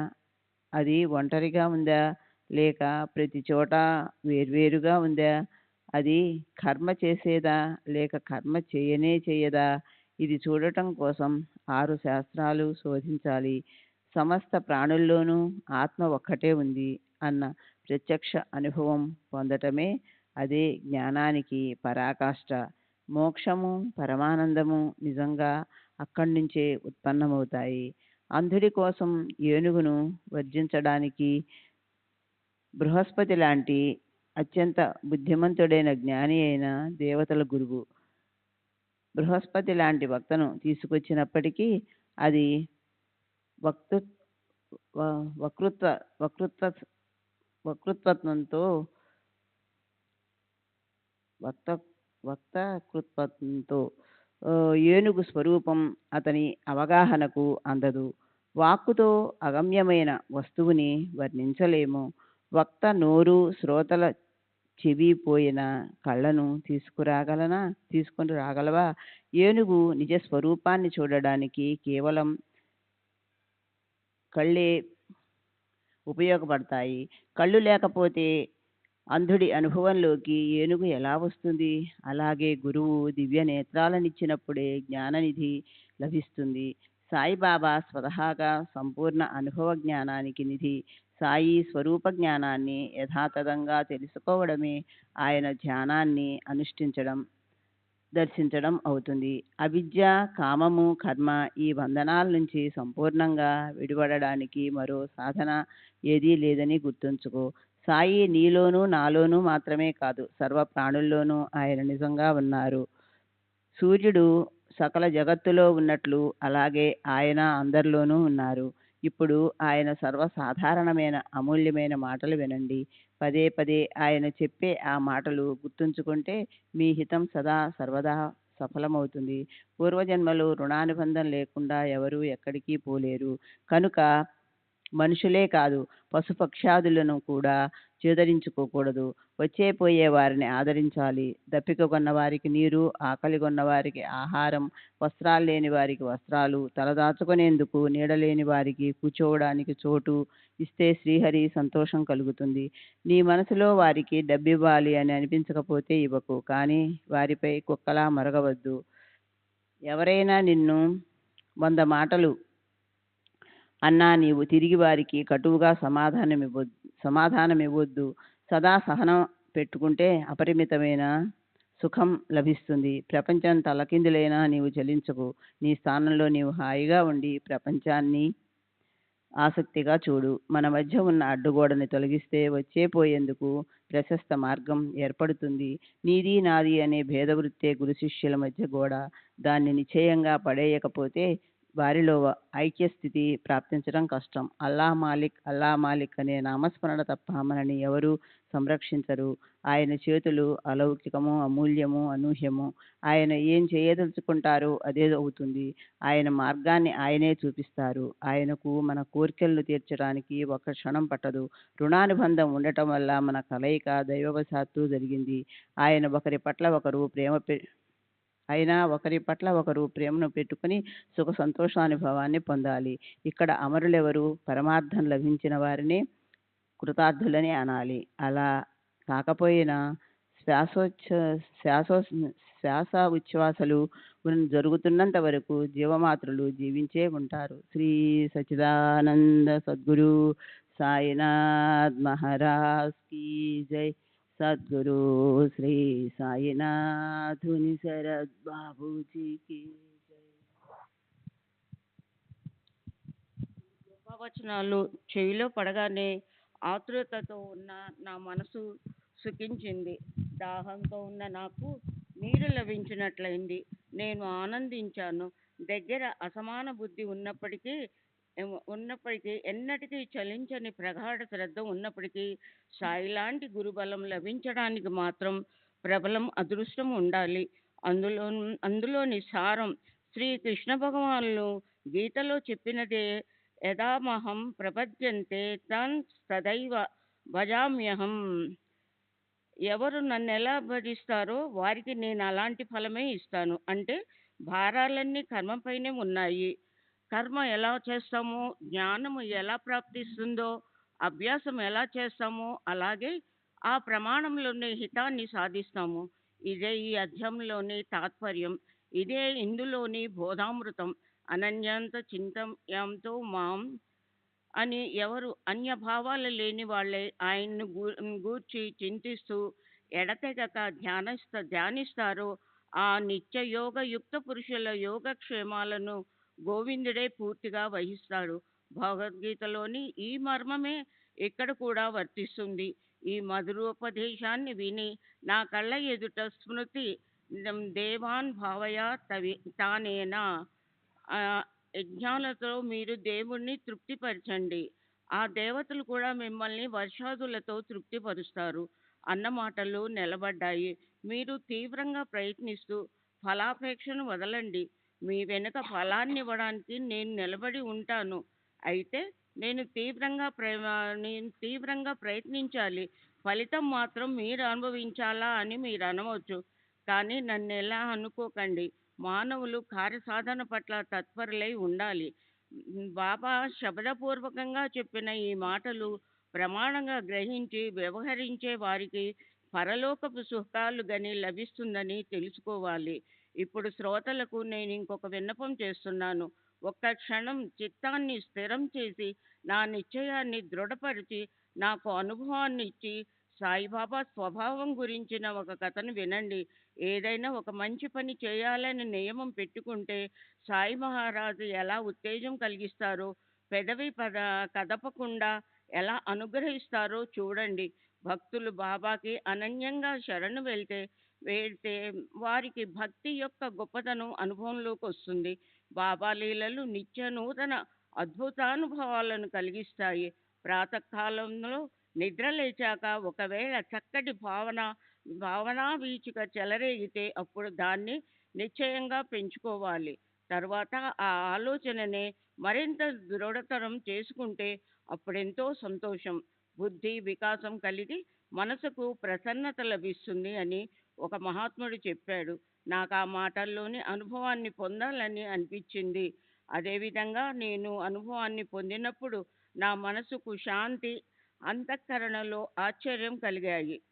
అది ఒంటరిగా ఉందా లేక ప్రతి చోట వేర్వేరుగా ఉందా? అది కర్మ చేసేదా లేక కర్మ చేయదా? ఇది చూడటం కోసం 6 శాస్త్రాలు శోధించాలి. సమస్త ప్రాణుల్లోనూ ఆత్మ ఒక్కటే ఉంది అన్న ప్రత్యక్ష అనుభవం పొందటమే అదే జ్ఞానానికి పరాకాష్ట. మోక్షము పరమానందము నిజంగా అక్కడి నుంచే ఉత్పన్నమవుతాయి. అంధుడి కోసం ఏనుగును వర్జించడానికి బృహస్పతి లాంటి అత్యంత బుద్ధిమంతుడైన జ్ఞాని అయిన దేవతల గురువు బృహస్పతి లాంటి వక్తను తీసుకొచ్చినప్పటికీ అది వక్తృత్వంతో ఏనుగు స్వరూపం అతని అవగాహనకు అందదు. వాక్కుతో అగమ్యమైన వస్తువుని వర్ణించలేము. వక్త నోరు, శ్రోతల చెవి పోయిన కళ్ళను తీసుకుని రాగలవా? ఏనుగు నిజ స్వరూపాన్ని చూడడానికి కేవలం కళ్ళే ఉపయోగపడతాయి. కళ్ళు లేకపోతే అంధుడి అనుభవంలోకి ఏనుగు ఎలా వస్తుంది? అలాగే గురువు దివ్య నేత్రాలనిచ్చినప్పుడే జ్ఞాననిధి లభిస్తుంది. సాయిబాబా స్వతహాగా సంపూర్ణ అనుభవ జ్ఞానానికి నిధి. సాయి స్వరూప జ్ఞానాన్ని యథాతథంగా తెలుసుకోవడమే ఆయన ధ్యానాన్ని దర్శించడం అవుతుంది. అవిద్య, కామము, కర్మ ఈ బంధనాల నుంచి సంపూర్ణంగా విడిపడడానికి మరో సాధన ఏదీ లేదని గుర్తుంచుకో. సాయి నీలోనూ నాలోనూ మాత్రమే కాదు, సర్వ ప్రాణుల్లోనూ ఆయన నిజంగా ఉన్నారు. సూర్యుడు సకల జగత్తులో ఉన్నట్లు అలాగే ఆయన అందరిలోనూ ఉన్నారు. ఇప్పుడు ఆయన సర్వసాధారణమైన అమూల్యమైన మాటలు వినండి. పదే పదే ఆయన చెప్పే ఆ మాటలు గుర్తుంచుకుంటే మీ హితం సదా సర్వదా సఫలమవుతుంది. పూర్వజన్మలో రుణానుబంధం లేకుండా ఎవరూ ఎక్కడికి పోలేరు. కనుక మనుషులే కాదు, పశుపక్షాదులను కూడా చేదరించుకోకూడదు. వచ్చే పోయే వారిని ఆదరించాలి. దప్పిక కొన్న వారికి నీరు, ఆకలి కొన్న వారికి ఆహారం, వస్త్రాలు లేని వారికి వస్త్రాలు, తలదాచుకునేందుకు నీడలేని వారికి కూర్చోవడానికి చోటు ఇస్తే శ్రీహరి సంతోషం కలుగుతుంది. నీ మనసులో వారికి డబ్బివ్వాలి అని అనిపించకపోతే ఇవ్వకు, కానీ వారిపై కుక్కలా మరగవద్దు. ఎవరైనా నిన్ను 100 మాటలు అన్నా నీవు తిరిగి వారికి కటువుగా సమాధానమివ్వొద్దు. సదా సహనం పెట్టుకుంటే అపరిమితమైన సుఖం లభిస్తుంది. ప్రపంచం తలకిందులైనా నీవు చలించకు. నీ స్థానంలో నీవు హాయిగా ఉండి ప్రపంచాన్ని ఆసక్తిగా చూడు. మన మధ్య ఉన్న అడ్డుగోడని తొలగిస్తే వచ్చే పోయేందుకు ప్రశస్త మార్గం ఏర్పడుతుంది. నీది నాది అనే భేదవృత్తే గురు శిష్యుల మధ్య గోడ. దాన్ని నిశ్చయంగా పడేయకపోతే వారిలో ఐక్యస్థితి ప్రాప్తించడం కష్టం. అల్లా మాలిక్ అనే నామస్మరణ తప్ప మనని ఎవరు సంరక్షించరు. ఆయన చేతులు అలౌకికము, అమూల్యము, అనూహ్యము. ఆయన ఏం చేయదలుచుకుంటారో అదే అవుతుంది. ఆయన మార్గాన్ని ఆయనే చూపిస్తారు. ఆయనకు మన కోరికలను తీర్చడానికి ఒక క్షణం పట్టదు. రుణానుబంధం ఉండటం వల్ల మన కలయిక దైవవశాత్తు జరిగింది. ఒకరి పట్ల ఒకరు ప్రేమను పెట్టుకుని సుఖ సంతోషానుభవాన్ని పొందాలి. ఇక్కడ అమరులెవరు? పరమార్థం లభించిన వారిని కృతార్థులని అనాలి. అలా కాకపోయినా శ్వాస ఉచ్ఛ్వాసలు జరుగుతున్నంత వరకు జీవమాత్రులు జీవించే ఉంటారు. శ్రీ సచ్చిదానంద సద్గురు సాయినాథ్ మహారాజ్ కీ జై. సద్గురు శ్రీ సాయినాథుని శరద్ బాబూజీకి జై. వచనాలు చెవిలో పడగానే ఆతృతతో ఉన్న నా మనసు సుఖించింది. దాహంతో ఉన్న నాకు నీరు లభించినట్లయింది. నేను ఆనందించాను. దగ్గర అసమాన బుద్ధి ఉన్నప్పటికీ ఎన్నటికీ చలించని ప్రగాఢ శ్రద్ధ ఉన్నప్పటికీ సాయిలాంటి గురుబలం లభించడానికి మాత్రం ప్రబలం అదృష్టం ఉండాలి. అందులోని సారం శ్రీ కృష్ణ భగవానులు గీతలో చెప్పినదే. యదామహం ప్రపద్యంతే తాన్ తదైవ భజామ్యహం. ఎవరు నన్ను ఎలా భజిస్తారో వారికి నేను అలాంటి ఫలమే ఇస్తాను. అంటే భారాలన్నీ కర్మపైనే ఉన్నాయి. కర్మ ఎలా చేస్తామో, జ్ఞానము ఎలా ప్రాప్తిస్తుందో, అభ్యాసం ఎలా చేస్తామో అలాగే ఆ ప్రమాణంలోని హితాన్ని సాధిస్తాము. ఇదే ఈ అధ్యాయంలోని తాత్పర్యం. ఇదే ఇందులోని బోధామృతం. అనన్యాంత చింతయంతో మాం అని ఎవరు అన్యభావాలు లేని వాళ్ళే ఆయన్ను గూర్చి చింతిస్తూ ఎడతెగక ధ్యానిస్తారో ఆ నిత్య యోగ యుక్త పురుషుల యోగక్షేమాలను గోవిందుడే పూర్తిగా వహిస్తాడు. భగవద్గీతలోని ఈ మర్మమే ఇక్కడ కూడా వర్తిస్తుంది. ఈ మధురోపదేశాన్ని విని నా కళ్ళ ఎదుట స్మృతి దేవాన్ భావయ తానేనా యజ్ఞాలతో మీరు దేవుణ్ణి తృప్తిపరచండి. ఆ దేవతలు కూడా మిమ్మల్ని వర్షాదులతో తృప్తిపరుస్తారు అన్న మాటలు నిలబడ్డాయి. మీరు తీవ్రంగా ప్రయత్నిస్తూ ఫలాపేక్షను వదలండి. మీ వెనుక ఫలాన్ని ఇవ్వడానికి నేను నిలబడి ఉంటాను. అయితే నేను తీవ్రంగా ప్రయత్నించాలి, ఫలితం మాత్రం మీరు అనుభవించాలా అని మీరు అనవచ్చు. కానీ నన్ను ఎలా అనుకోకండి. మానవులు కార్యసాధన పట్ల తత్పరులై ఉండాలి. బాబా శబ్దపూర్వకంగా చెప్పిన ఈ మాటలు ప్రమాణంగా గ్రహించి వ్యవహరించే వారికి పరలోకపు సుఖాలు గని లభిస్తుందని తెలుసుకోవాలి. ఇప్పుడు శ్రోతలకు నేను ఇంకొక విన్నపం చేస్తున్నాను. ఒక్క క్షణం చిత్తాన్ని స్థిరం చేసి నా నిశ్చయాన్ని దృఢపరిచి నాకు అనుభవాన్ని ఇచ్చి సాయిబాబా స్వభావం గురించిన ఒక కథను వినండి. ఏదైనా ఒక మంచి పని చేయాలని నియమం పెట్టుకుంటే సాయి మహారాజు ఎలా ఉత్తేజం కలిగిస్తారో, పెదవి కదపకుండా ఎలా అనుగ్రహిస్తారో చూడండి. భక్తులు బాబాకి అనన్యంగా శరణు వెళ్తే వారికి భక్తి యొక్క గొప్పతనం అనుభవంలోకి వస్తుంది. బాబా లీలలు నిత్య నూతన అద్భుతానుభవాలను కలిగిస్తాయి. ప్రాతకాలంలో నిద్ర లేచాక ఒకవేళ చక్కటి భావనా వీచిక చెలరేగితే అప్పుడు దాన్ని నిశ్చయంగా పెంచుకోవాలి. తర్వాత ఆ ఆలోచననే మరింత దృఢతరం చేసుకుంటే అప్పుడెంతో సంతోషం, బుద్ధి వికాసం కలిగి మనసుకు ప్రసన్నత లభిస్తుంది అని ఒక మహాత్ముడు చెప్పాడు. నాకు ఆ మాటల్లోని అనుభవాన్ని పొందాలని అనిపించింది. అదేవిధంగా నేను అనుభవాన్ని పొందినప్పుడు నా మనసుకు శాంతి, అంతఃకరణలో ఆశ్చర్యం కలిగాయి.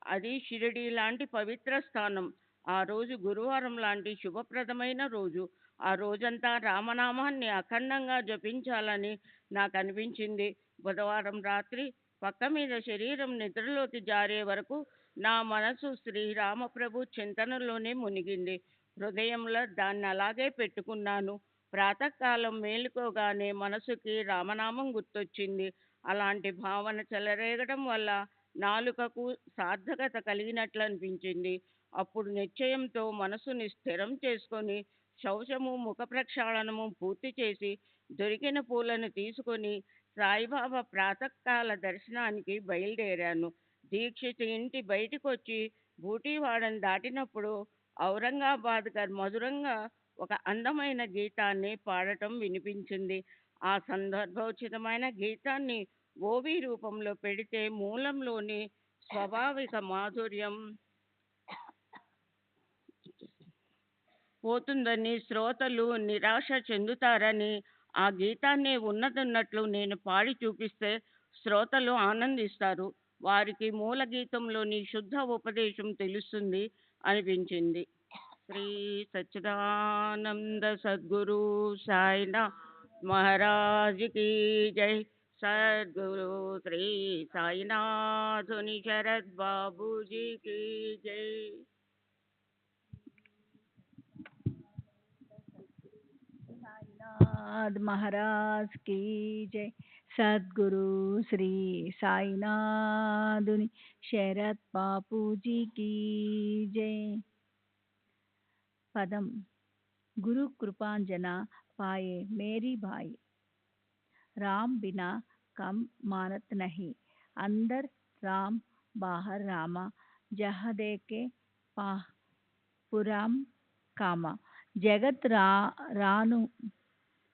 అది షిరిడీ లాంటి పవిత్ర స్థానం. ఆ రోజు గురువారం లాంటి శుభప్రదమైన రోజు. ఆ రోజంతా రామనామాన్ని అఖండంగా జపించాలని నాకు అనిపించింది. బుధవారం రాత్రి పక్క మీద శరీరం నిద్రలోకి జారే వరకు నా మనసు శ్రీరామప్రభు చింతనలోనే మునిగింది. హృదయంలో దాన్ని అలాగే పెట్టుకున్నాను. ప్రాతకాలం మేలుకోగానే మనసుకి రామనామం గుర్తొచ్చింది. అలాంటి భావన చెలరేగడం వల్ల నాలుకకు సార్థకత కలిగినట్లు అనిపించింది. అప్పుడు నిశ్చయంతో మనసుని స్థిరం చేసుకొని శౌచము ముఖ ప్రక్షాళనము పూర్తి చేసి దొరికిన పూలను తీసుకొని సాయిబాబా ప్రాతకాల దర్శనానికి బయలుదేరాను. దీక్షిత్ ఇంటి బయటికి వచ్చి బూటీవాడని దాటినప్పుడు ఔరంగాబాద్ గారు మధురంగా ఒక అందమైన గీతాన్ని పాడటం వినిపించింది. ఆ సందర్భోచితమైన గీతాన్ని ఓవి రూపంలో పెడితే మూలంలోని స్వాభావిక మాధుర్యం పోతుందని, శ్రోతలు నిరాశ చెందుతారని, ఆ గీతాన్నే ఉన్నదన్నట్లు నేను పాడి చూపిస్తే శ్రోతలు ఆనందిస్తారు, వారికి మూల గీతంలోని శుద్ధ ఉపదేశం తెలుస్తుంది అనిపించింది. శ్రీ సచ్చిదానంద సద్గురు సాయినాథ్ మహారాజ్ की जय. सद्गुरु श्री साईनाथुनि शरद बाबू जी की जय. साईनाथ महाराज की जय. सद्गुरु श्री साईनाथुनि शरद बापू जी की जय. पदम गुरु कृपांजना पाए मेरी भाई, राम बिना कम मानत नहीं. अंदर राम बाहर रामा, जहाँ देखे पुराम कामा. जगत रानु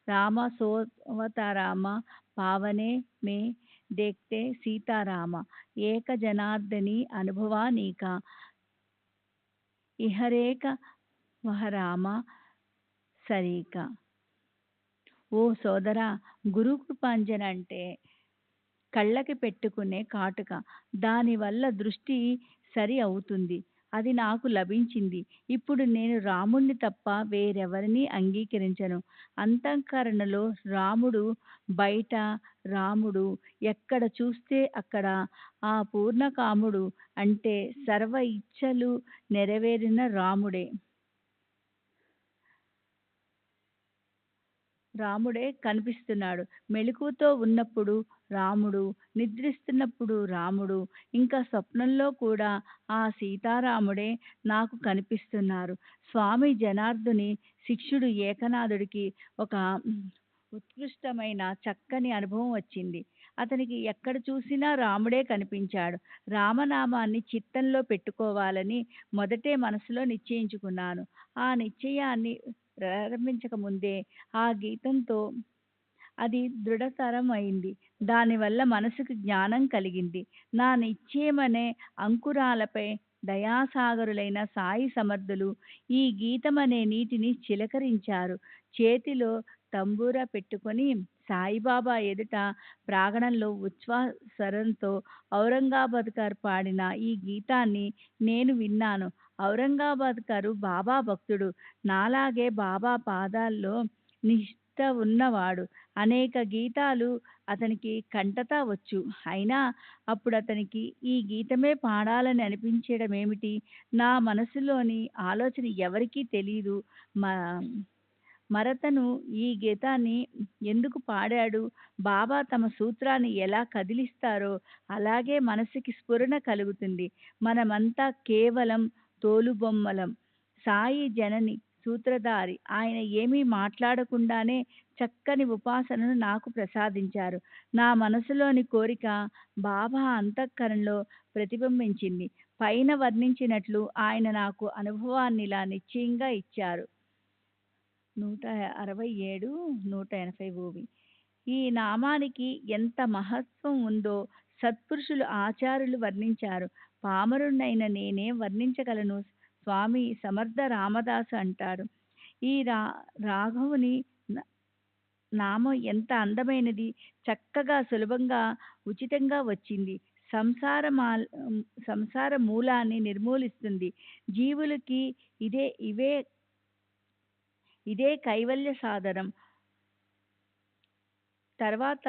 रामा सोवता रामा, पावने में देखते सीता रामा. एक जनार्दनी अनुभवानीका, इहरेक वह रामा सरीका. ఓ సోదరా, గురు కృపాంజన అంటే కళ్ళకి పెట్టుకునే కాటుక. దానివల్ల దృష్టి సరి అవుతుంది. అది నాకు లభించింది. ఇప్పుడు నేను రాముణ్ణి తప్ప వేరెవరిని అంగీకరించను. అంతఃకరణలో రాముడు, బయట రాముడు, ఎక్కడ చూస్తే అక్కడ ఆ పూర్ణకాముడు, అంటే సర్వ ఇచ్ఛలు నెరవేరిన రాముడే కనిపిస్తున్నాడు. మెలకువతో ఉన్నప్పుడు రాముడు, నిద్రిస్తున్నప్పుడు రాముడు, ఇంకా స్వప్నంలో కూడా ఆ సీతారాముడే నాకు కనిపిస్తున్నారు. స్వామి జనార్దుని శిష్యుడు ఏకనాథుడికి ఒక ఉత్కృష్టమైన చక్కని అనుభవం వచ్చింది. అతనికి ఎక్కడ చూసినా రాముడే కనిపించాడు. రామనామాన్ని చిత్తంలో పెట్టుకోవాలని మొదటే మనసులో నిశ్చయించుకున్నాను. ఆ నిశ్చయాన్ని ప్రారంభించక ముందే ఆ గీతంతో అది దృఢతరం అయింది. దానివల్ల మనసుకు జ్ఞానం కలిగింది. నా నిశ్చయమనే అంకురాలపై దయాసాగరులైన సాయి సమర్థులు ఈ గీతమనే నీటిని చిలకరించారు. చేతిలో తంబూర పెట్టుకొని సాయిబాబా ఎదుట ప్రాంగణంలో ఉచ్ఛ్వాసంతో ఔరంగాబాద్ గారు పాడిన ఈ గీతాన్ని నేను విన్నాను. ఔరంగాబాద్ గారు బాబా భక్తుడు. నాలాగే బాబా పాదాల్లో నిష్ఠ ఉన్నవాడు. అనేక గీతాలు అతనికి కంఠతా వచ్చు. అయినా అప్పుడు అతనికి ఈ గీతమే పాడాలని అనిపించడం ఏమిటి? నా మనసులోని ఆలోచన ఎవరికీ తెలీదు. మరతను ఈ గీతాన్ని ఎందుకు పాడాడు? బాబా తమ సూత్రాన్ని ఎలా కదిలిస్తారో అలాగే మనసుకి స్ఫురణ కలుగుతుంది. మనమంతా కేవలం తోలుబొమ్మలం. సాయి జనని సూత్రధారి. ఆయన ఏమీ మాట్లాడకుండానే చక్కని ఉపాసనను నాకు ప్రసాదించారు. నా మనసులోని కోరిక బాబా అంతఃకరణలో ప్రతిబింబించింది. పైన వర్ణించినట్లు ఆయన నాకు అనుభవాన్ని ఇలా నిశ్చయంగా ఇచ్చారు. 167, 180 ఓవి. ఈ నామానికి ఎంత మహత్వం ఉందో సత్పురుషులు ఆచార్యులు వర్ణించారు. పామరుణ్ణైన నేనే వర్ణించగలను. స్వామి సమర్థ రామదాసు అంటాడు, ఈ రాఘవుని నామం ఎంత అందమైనది, చక్కగా సులభంగా ఉచితంగా వచ్చింది. సంసార మూలాన్ని నిర్మూలిస్తుంది. జీవులకి ఇదే కైవల్య సాధనం. తర్వాత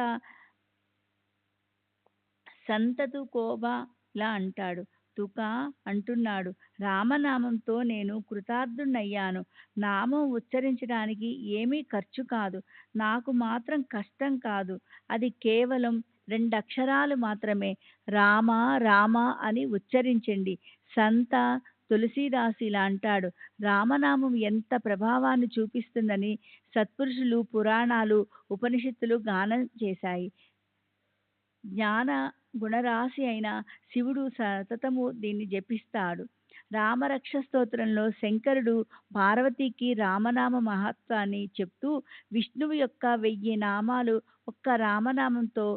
సంతతు కోబా ఇలా అంటాడు. తుకా అంటున్నాడు, రామనామంతో నేను కృతార్థుణ్ణయ్యాను. నామం ఉచ్చరించడానికి ఏమీ ఖర్చు కాదు, నాకు మాత్రం కష్టం కాదు. అది కేవలం 2 అక్షరాలు మాత్రమే. రామ రామ అని ఉచ్చరించండి. సంత తులసీదాసు ఇలా అంటాడు, రామనామం ఎంత ప్రభావాన్ని చూపిస్తుందని సత్పురుషులు, పురాణాలు, ఉపనిషత్తులు గానం చేశాయి. జ్ఞాన గుణరాశి అయిన శివుడు సతతము దీన్ని జపిస్తాడు. రామరక్ష స్తోత్రంలో శంకరుడు పార్వతీకి రామనామ మహత్వాన్ని చెప్తూ విష్ణువు యొక్క 1000 నామాలు ఒక్క రామనామంతో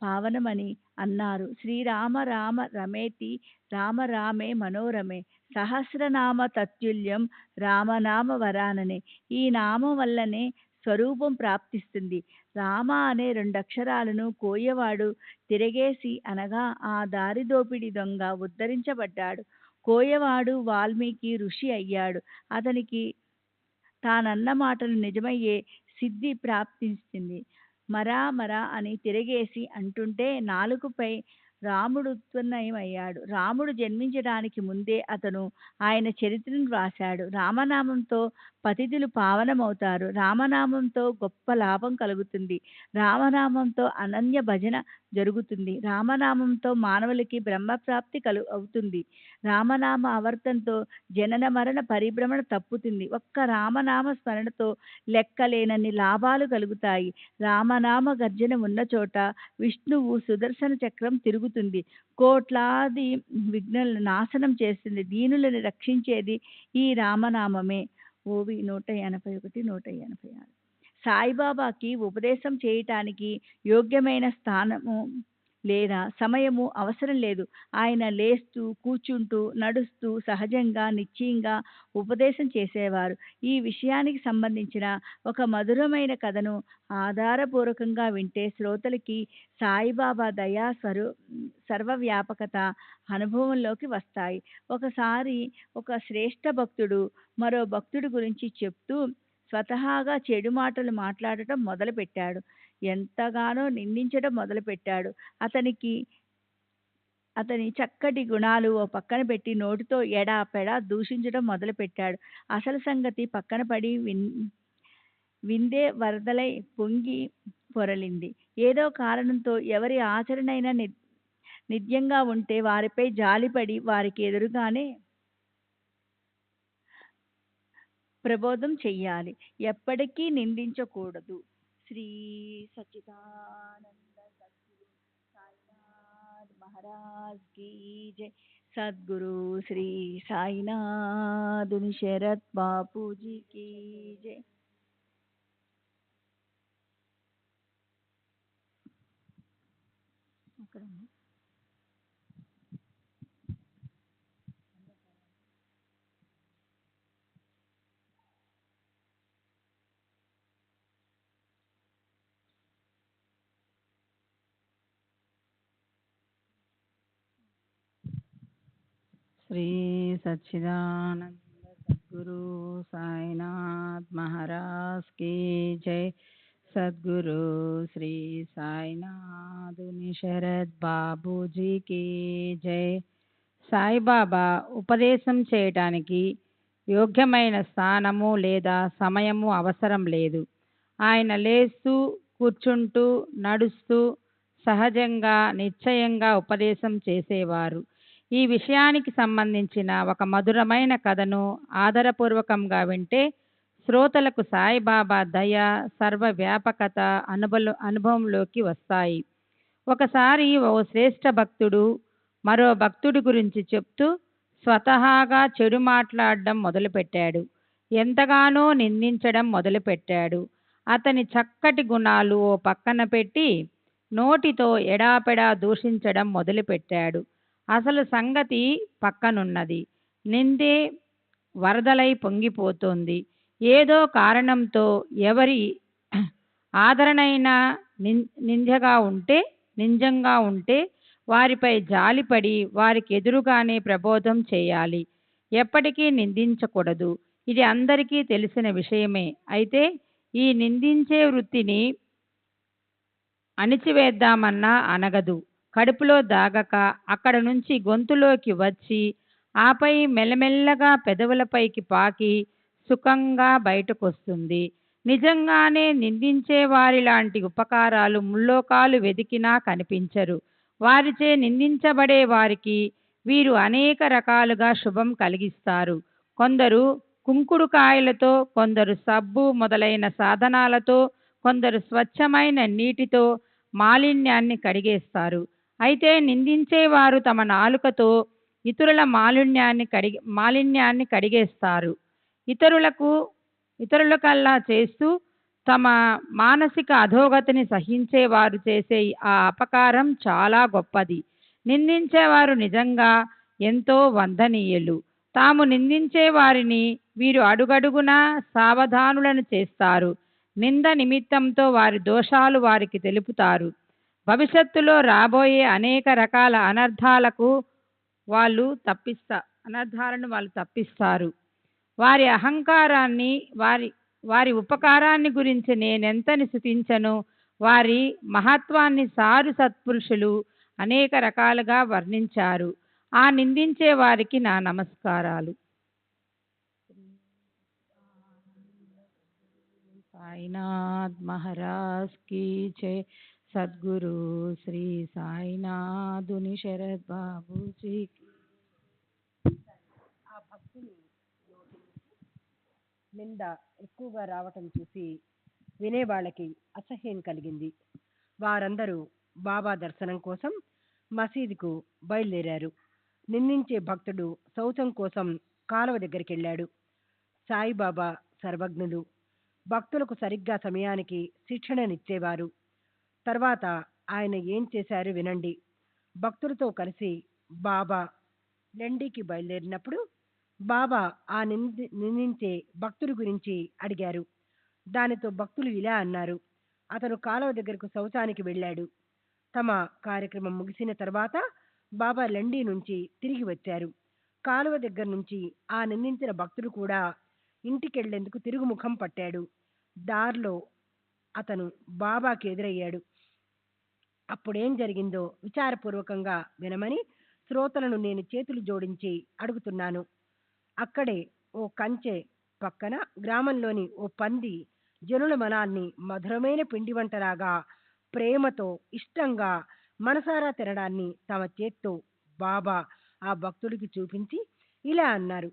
పావనమని అన్నారు. శ్రీరామ రామ రమేతి రామ రామే మనోరమే సహస్రనామ తత్తుల్యం రామనామ వరాననే. ఈ నామం వల్లనే స్వరూపం ప్రాప్తిస్తుంది. రామ అనే 2 అక్షరాలను కోయవాడు తిరగేసి అనగా ఆ దారి దోపిడి దొంగ ఉద్ధరించబడ్డాడు. కోయవాడు వాల్మీకి ఋషి అయ్యాడు. అతనికి తానన్న మాటలు నిజమయ్యే సిద్ధి ప్రాప్తించింది. మరా మరా అని తిరగేసి అంటుంటే నాలుకపై రాముడు ఉత్పన్నమయ్యాడు. రాముడు జన్మించడానికి ముందే అతను ఆయన చరిత్రను రాశాడు. రామనామంతో పతితులు పావనమవుతారు. రామనామంతో గొప్ప లాభం కలుగుతుంది. రామనామంతో అనన్య భజన జరుగుతుంది. రామనామంతో మానవులకి బ్రహ్మప్రాప్తి అవుతుంది. రామనామ ఆవర్తంతో జనన మరణ పరిభ్రమణ తప్పుతుంది. ఒక్క రామనామ స్మరణతో లెక్కలేనన్ని లాభాలు కలుగుతాయి. రామనామ గర్జన ఉన్న చోట విష్ణువు సుదర్శన చక్రం తిరుగుతుంది. కోట్లాది విఘ్నులను నాశనం చేస్తుంది. దీనులను రక్షించేది ఈ రామనామమే. ఓవి 181, 186. సాయిబాబాకి ఉపదేశం చేయటానికి యోగ్యమైన స్థానము లేదా సమయము అవసరం లేదు. ఆయన లేస్తూ, కూర్చుంటూ, నడుస్తూ సహజంగా, నిశ్చయంగా ఉపదేశం చేసేవారు. ఈ విషయానికి సంబంధించిన ఒక మధురమైన కథను ఆధారపూర్వకంగా వింటే శ్రోతలకి సాయిబాబా దయా సర్వవ్యాపకత అనుభవంలోకి వస్తాయి. ఒకసారి ఒక శ్రేష్ఠ భక్తుడు మరో భక్తుడి గురించి చెప్తూ స్వతహాగా చెడు మాటలు మాట్లాడటం మొదలుపెట్టాడు. ఎంతగానో నిందించడం మొదలుపెట్టాడు. అతని చక్కటి గుణాలు ఓ పక్కన పెట్టి నోటితో ఎడాపెడా దూషించడం మొదలుపెట్టాడు. అసలు సంగతి పక్కన పడి విందే వరదలై పొంగి పొరలింది. ఏదో కారణంతో ఎవరి ఆచరణైనా నిత్యంగా ఉంటే వారిపై జాలిపడి వారికి ఎదురుగానే ప్రబోధం చెయ్యాలి. ఎప్పటికీ నిందించకూడదు. శ్రీ సచ్చిదానంద సద్గురు సాయినాథ్ మహారాజ్ కీ జై. సద్గురు శ్రీ సాయినాథుని శరత్ బాపూజీ కీ జై. శ్రీ సచ్చిదానంద సద్గురు సాయినాథ్ మహారాజ్ కీ జై. సద్గురు శ్రీ సాయినాథుని శరత్ బాబూజీ కీ జై. సాయిబాబా ఉపదేశం చేయటానికి యోగ్యమైన స్థానము లేదా సమయము అవసరం లేదు. ఆయన లేస్తూ, కూర్చుంటూ, నడుస్తూ సహజంగా, నిశ్చయంగా ఉపదేశం చేసేవారు. ఈ విషయానికి సంబంధించిన ఒక మధురమైన కథను ఆధారపూర్వకంగా వింటే శ్రోతలకు సాయిబాబా దయ, సర్వవ్యాపకత అనుభవంలోకి వస్తాయి. ఒకసారి ఓ శ్రేష్ఠ భక్తుడు మరో భక్తుడి గురించి చెప్తూ స్వతహాగా చెడు మాట్లాడడం మొదలుపెట్టాడు. ఎంతగానో నిందించడం మొదలుపెట్టాడు. అతని చక్కటి గుణాలు ఓ పక్కన పెట్టి నోటితో ఎడాపెడా దూషించడం మొదలుపెట్టాడు. అసలు సంగతి పక్కనున్నది. నిందే వరదలై పొంగిపోతోంది. ఏదో కారణంతో ఎవరి ఆదరణైనా నింజంగా ఉంటే వారిపై జాలిపడి వారికి ఎదురుగానే ప్రబోధం చేయాలి. ఎప్పటికీ నిందించకూడదు. ఇది అందరికీ తెలిసిన విషయమే. అయితే ఈ నిందించే వృత్తిని అణిచివేద్దామన్నా అనగదు. కడుపులో దాగక అక్కడ నుంచి గొంతులోకి వచ్చి ఆపై మెల్లమెల్లగా పెదవులపైకి పాకి సుఖంగా బయటకొస్తుంది. నిజంగానే నిందించే వారి లాంటి ఉపకారాలు ముల్లోకాలు వెదికినా కనిపించరు. వారిచే నిందించబడే వారికి వీరు అనేక రకాలుగా శుభం కలిగిస్తారు. కొందరు కుంకుడుకాయలతో, కొందరు సబ్బు మొదలైన సాధనాలతో, కొందరు స్వచ్ఛమైన నీటితో మాలిన్యాన్ని కడిగేస్తారు. అయితే నిందించేవారు తమ నాలుకతో ఇతరుల మాలిన్యాన్ని కడిగేస్తారు. ఇతరులకల్లా చేస్తూ తమ మానసిక అధోగతిని సహించేవారు చేసే ఆ అపకారం చాలా గొప్పది. నిందించేవారు నిజంగా ఎంతో వందనీయులు. తాము నిందించే వారిని వీరు అడుగడుగునా సావధానులను చేస్తారు. నింద నిమిత్తంతో వారి దోషాలు వారికి తెలుపుతారు. భవిష్యత్తులో రాబోయే అనేక రకాల అనర్థాలను వాళ్ళు తప్పిస్తారు. వారి అహంకారాన్ని, వారి ఉపకారాన్ని గురించి నేనెంతని స్తుతించను. వారి మహత్వాన్ని సారు సత్పురుషులు అనేక రకాలుగా వర్ణించారు. ఆ నిందించే వారికి నా నమస్కారాలు. సాయినాథ్ మహారాజ్ కీ జై. సద్గురు శ్రీ సాయినాథుని శరత్ బాబూజీ. ఆ భక్తుని నింద ఎక్కువగా రావటం చూసి వినేవాళ్ళకి అసహ్యం కలిగింది. వారందరూ బాబా దర్శనం కోసం మసీదుకు బయలుదేరారు. నిందించే భక్తుడు శౌచం కోసం కాలువ దగ్గరికి వెళ్ళాడు. సాయిబాబా సర్వజ్ఞులు, భక్తులకు సరిగ్గా సమయానికి శిక్షణనిచ్చేవారు. తర్వాత ఆయన ఏం చేశారు వినండి. భక్తులతో కలిసి బాబా లెండికి బయలుదేరినప్పుడు బాబా ఆ నిందించే భక్తుడి గురించి అడిగారు. దానితో భక్తులు ఇలా అన్నారు: అతను కాలువ దగ్గరకు శౌచానికి వెళ్ళాడు. తమ కార్యక్రమం ముగిసిన తర్వాత బాబా లండి నుంచి తిరిగి వచ్చారు. కాలువ దగ్గర నుంచి ఆ నిందించిన భక్తుడు కూడా ఇంటికెళ్లేందుకు తిరుగుముఖం పట్టాడు. దారిలో అతను బాబాకి ఎదురయ్యాడు. అప్పుడేం జరిగిందో విచారపూర్వకంగా వినమని శ్రోతలను నేను చేతులు జోడించి అడుగుతున్నాను. అక్కడే ఓ కంచె పక్కన గ్రామంలోని ఓ పంది జనుల మనాల్ని మధురమైన పిండి వంటలాగా ప్రేమతో ఇష్టంగా మనసారా తినడాన్ని తమ చేత్తో బాబా ఆ భక్తుడికి చూపించి ఇలా అన్నారు: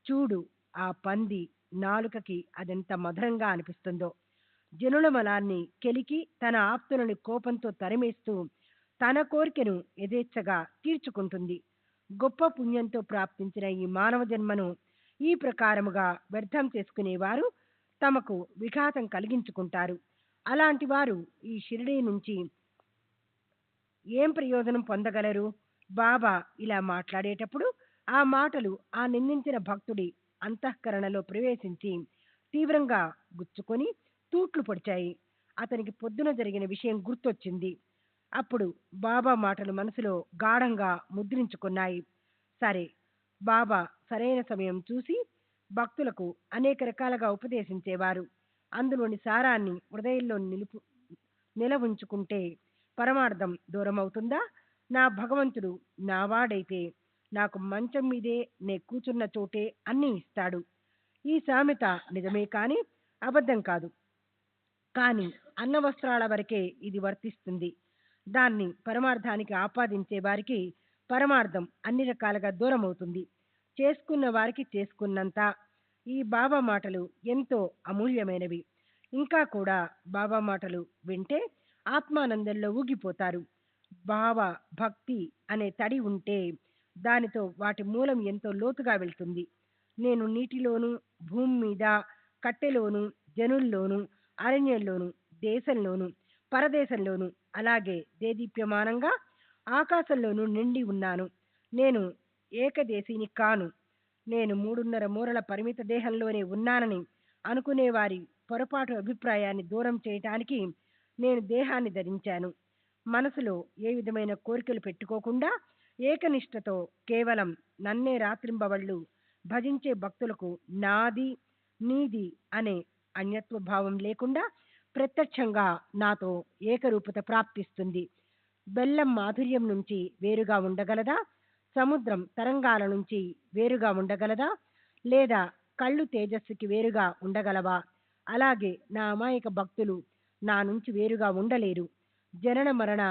చూడు, ఆ పంది నాలుకకి అదెంత మధురంగా అనిపిస్తుందో. జనుల మలాన్ని కెలికి తన ఆప్తులని కోపంతో తరిమేస్తూ తన కోరికను యథేచ్ఛగా తీర్చుకుంటుంది. గొప్ప పుణ్యంతో ప్రాప్తించిన ఈ మానవ జన్మను ఈ ప్రకారముగా వ్యర్థం చేసుకునేవారు తమకు విఘాతం కలిగించుకుంటారు. అలాంటి వారు ఈ షిరిడీ నుంచి ఏం ప్రయోజనం పొందగలరు? బాబా ఇలా మాట్లాడేటప్పుడు ఆ మాటలు ఆ నిందించిన భక్తుడి అంతఃకరణలో ప్రవేశించి తీవ్రంగా గుచ్చుకొని తూట్లు పొడిచాయి. అతనికి పొద్దున జరిగిన విషయం గుర్తొచ్చింది. అప్పుడు బాబా మాటలు మనసులో గాఢంగా ముద్రించుకున్నాయి. సరే, బాబా సరైన సమయం చూసి భక్తులకు అనేక రకాలుగా ఉపదేశించేవారు. అందులోని సారాన్ని హృదయంలో నిలవుంచుకుంటే పరమార్థం దూరమవుతుందా? నా భగవంతుడు నావాడైతే నాకు మంచం మీదే నే కూర్చున్న చోటే అన్నీ ఇస్తాడు. ఈ సామెత నిజమే కానీ అబద్ధం కాదు. కానీ అన్నవస్త్రాల వరకే ఇది వర్తిస్తుంది. దాన్ని పరమార్థానికి ఆపాదించే వారికి పరమార్థం అన్ని రకాలుగా దూరం అవుతుంది. చేసుకున్న వారికి చేసుకున్నంత. ఈ బాబా మాటలు ఎంతో అమూల్యమైనవి. ఇంకా కూడా బాబా మాటలు వింటే ఆత్మానందంలో ఊగిపోతారు. బాబా భక్తి అనే తడి ఉంటే దానితో వాటి మూలం ఎంతో లోతుగా వెళ్తుంది. నేను నీటిలోను, భూమి మీద, కట్టెలోను, జనుల్లోను, అరణ్యంలోను, దేశంలోను, పరదేశంలోను, అలాగే దేదీప్యమానంగా ఆకాశంలోనూ నిండి ఉన్నాను. నేను ఏకదేశీని కాను. నేను 3.5 మూరల పరిమిత దేహంలోనే ఉన్నానని అనుకునేవారి పొరపాటు అభిప్రాయాన్ని దూరం చేయటానికి నేను దేహాన్ని ధరించాను. మనసులో ఏ విధమైన కోరికలు పెట్టుకోకుండా ఏకనిష్టతో కేవలం నన్నే రాత్రింబవళ్ళు భజించే భక్తులకు నాది నీది అనే అన్యత్వ భావం లేకుండా ప్రత్యక్షంగా నాతో ఏకరూపత ప్రాప్తిస్తుంది. బెల్లం మాధుర్యం నుంచి వేరుగా ఉండగలదా? సముద్రం తరంగాల నుంచి వేరుగా ఉండగలదా? లేదా కళ్ళు తేజస్సుకి వేరుగా ఉండగలవా? అలాగే నా అమాయక భక్తులు నా నుంచి వేరుగా ఉండలేరు. జనన మరణ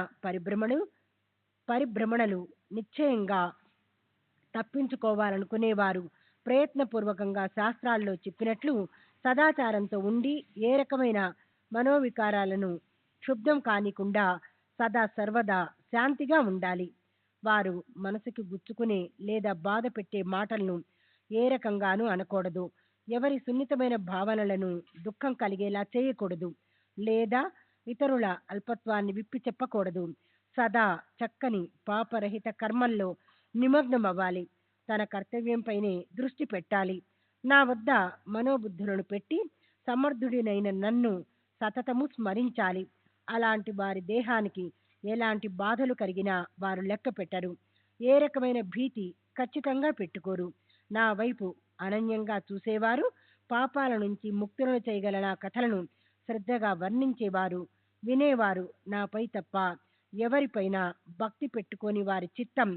పరిభ్రమణలు నిశ్చయంగా తప్పించుకోవాలనుకునేవారు ప్రయత్నపూర్వకంగా శాస్త్రాల్లో చెప్పినట్లు సదాచారంతో ఉండి ఏ రకమైన మనోవికారాలను క్షుబ్ధం కానికుండా సదా సర్వదా శాంతిగా ఉండాలి. వారు మనసుకి గుచ్చుకునే లేదా బాధ పెట్టే మాటలను ఏ రకంగానూ అనకూడదు. ఎవరి సున్నితమైన భావనలను దుఃఖం కలిగేలా చేయకూడదు, లేదా ఇతరుల అల్పత్వాన్ని విప్పి చెప్పకూడదు. సదా చక్కని పాపరహిత కర్మల్లో నిమగ్నమవ్వాలి. తన కర్తవ్యంపైనే దృష్టి పెట్టాలి. నా వద్ద మనోబుద్ధులను పెట్టి సమర్థుడినైన నన్ను సతతము స్మరించాలి. అలాంటి వారి దేహానికి ఎలాంటి బాధలు కలిగినా వారు లెక్క పెట్టరు. ఏ రకమైన భీతి ఖచ్చితంగా పెట్టుకోరు. నా వైపు అనన్యంగా చూసేవారు, పాపాల నుంచి ముక్తులను చేయగల నా కథలను శ్రద్ధగా వర్ణించేవారు, వినేవారు నాపై తప్ప ఎవరిపైన భక్తి పెట్టుకొని వారి చిత్తం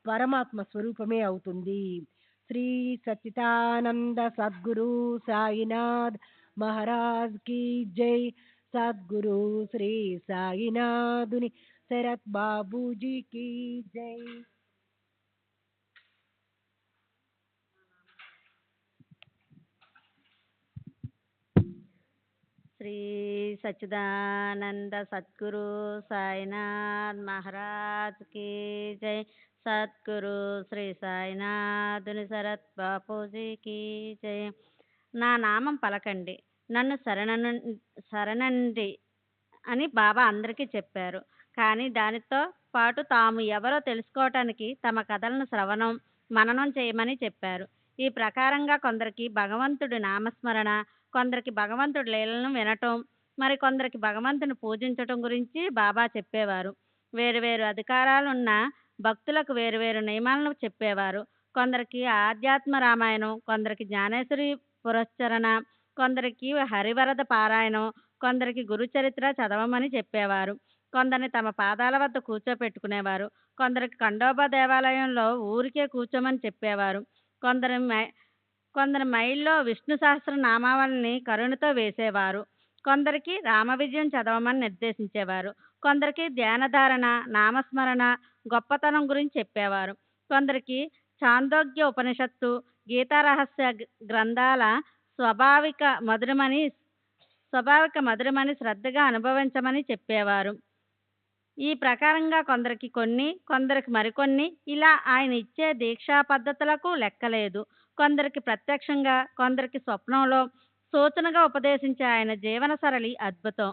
పరమాత్మ స్వరూపమే అవుతుంది. శ్రీ సచ్చిదానంద సద్గురు సాయినాథ్ మహారాజ్ की जय. सद्गुरु श्री साईनाथुनि शरत बाबूजी की जय. శ్రీ సచ్చిదానంద సద్గురు సాయినాథ్ మహారాజ్ కి జై. సద్గురు శ్రీ సాయినాథుని శరత్ బాపూజీకి జై. నా నామం పలకండి, నన్ను శరణండి అని బాబా అందరికీ చెప్పారు. కానీ దానితో పాటు తాము ఎవరో తెలుసుకోవటానికి తమ కథలను శ్రవణం మననం చేయమని చెప్పారు. ఈ ప్రకారంగా కొందరికి భగవంతుడి నామస్మరణ, కొందరికి భగవంతుడి లీలలను వినటం, మరి కొందరికి భగవంతుని పూజించటం గురించి బాబా చెప్పేవారు. వేరు వేరు అధికారాలున్న భక్తులకు వేరు వేరు నియమాలను చెప్పేవారు. కొందరికి ఆధ్యాత్మ రామాయణం, కొందరికి జ్ఞానేశ్వరి పురస్చరణ, కొందరికి హరివరద పారాయణం, కొందరికి గురుచరిత్ర చదవమని చెప్పేవారు. కొందరిని తమ పాదాల వద్ద కూర్చోపెట్టుకునేవారు. కొందరికి ఖండోబా దేవాలయంలో ఊరికే కూర్చోమని చెప్పేవారు. కొందరి మైల్లో విష్ణు సహస్ర నామావళిని కరుణతో వేసేవారు. కొందరికి రామ విజయం చదవమని నిర్దేశించేవారు. కొందరికి ధ్యానధారణ, నామస్మరణ గొప్పతనం గురించి చెప్పేవారు. కొందరికి చాందోగ్య ఉపనిషత్తు, గీతారహస్య గ్రంథాల స్వాభావిక మధురమని శ్రద్ధగా అనుభవించమని చెప్పేవారు. ఈ ప్రకారంగా కొందరికి కొన్ని, కొందరికి మరికొన్ని, ఇలా ఆయన ఇచ్చే దీక్షా పద్ధతులకు లెక్కలేదు. కొందరికి ప్రత్యక్షంగా, కొందరికి స్వప్నంలో సూచనగా ఉపదేశించే ఆయన జీవన సరళి అద్భుతం.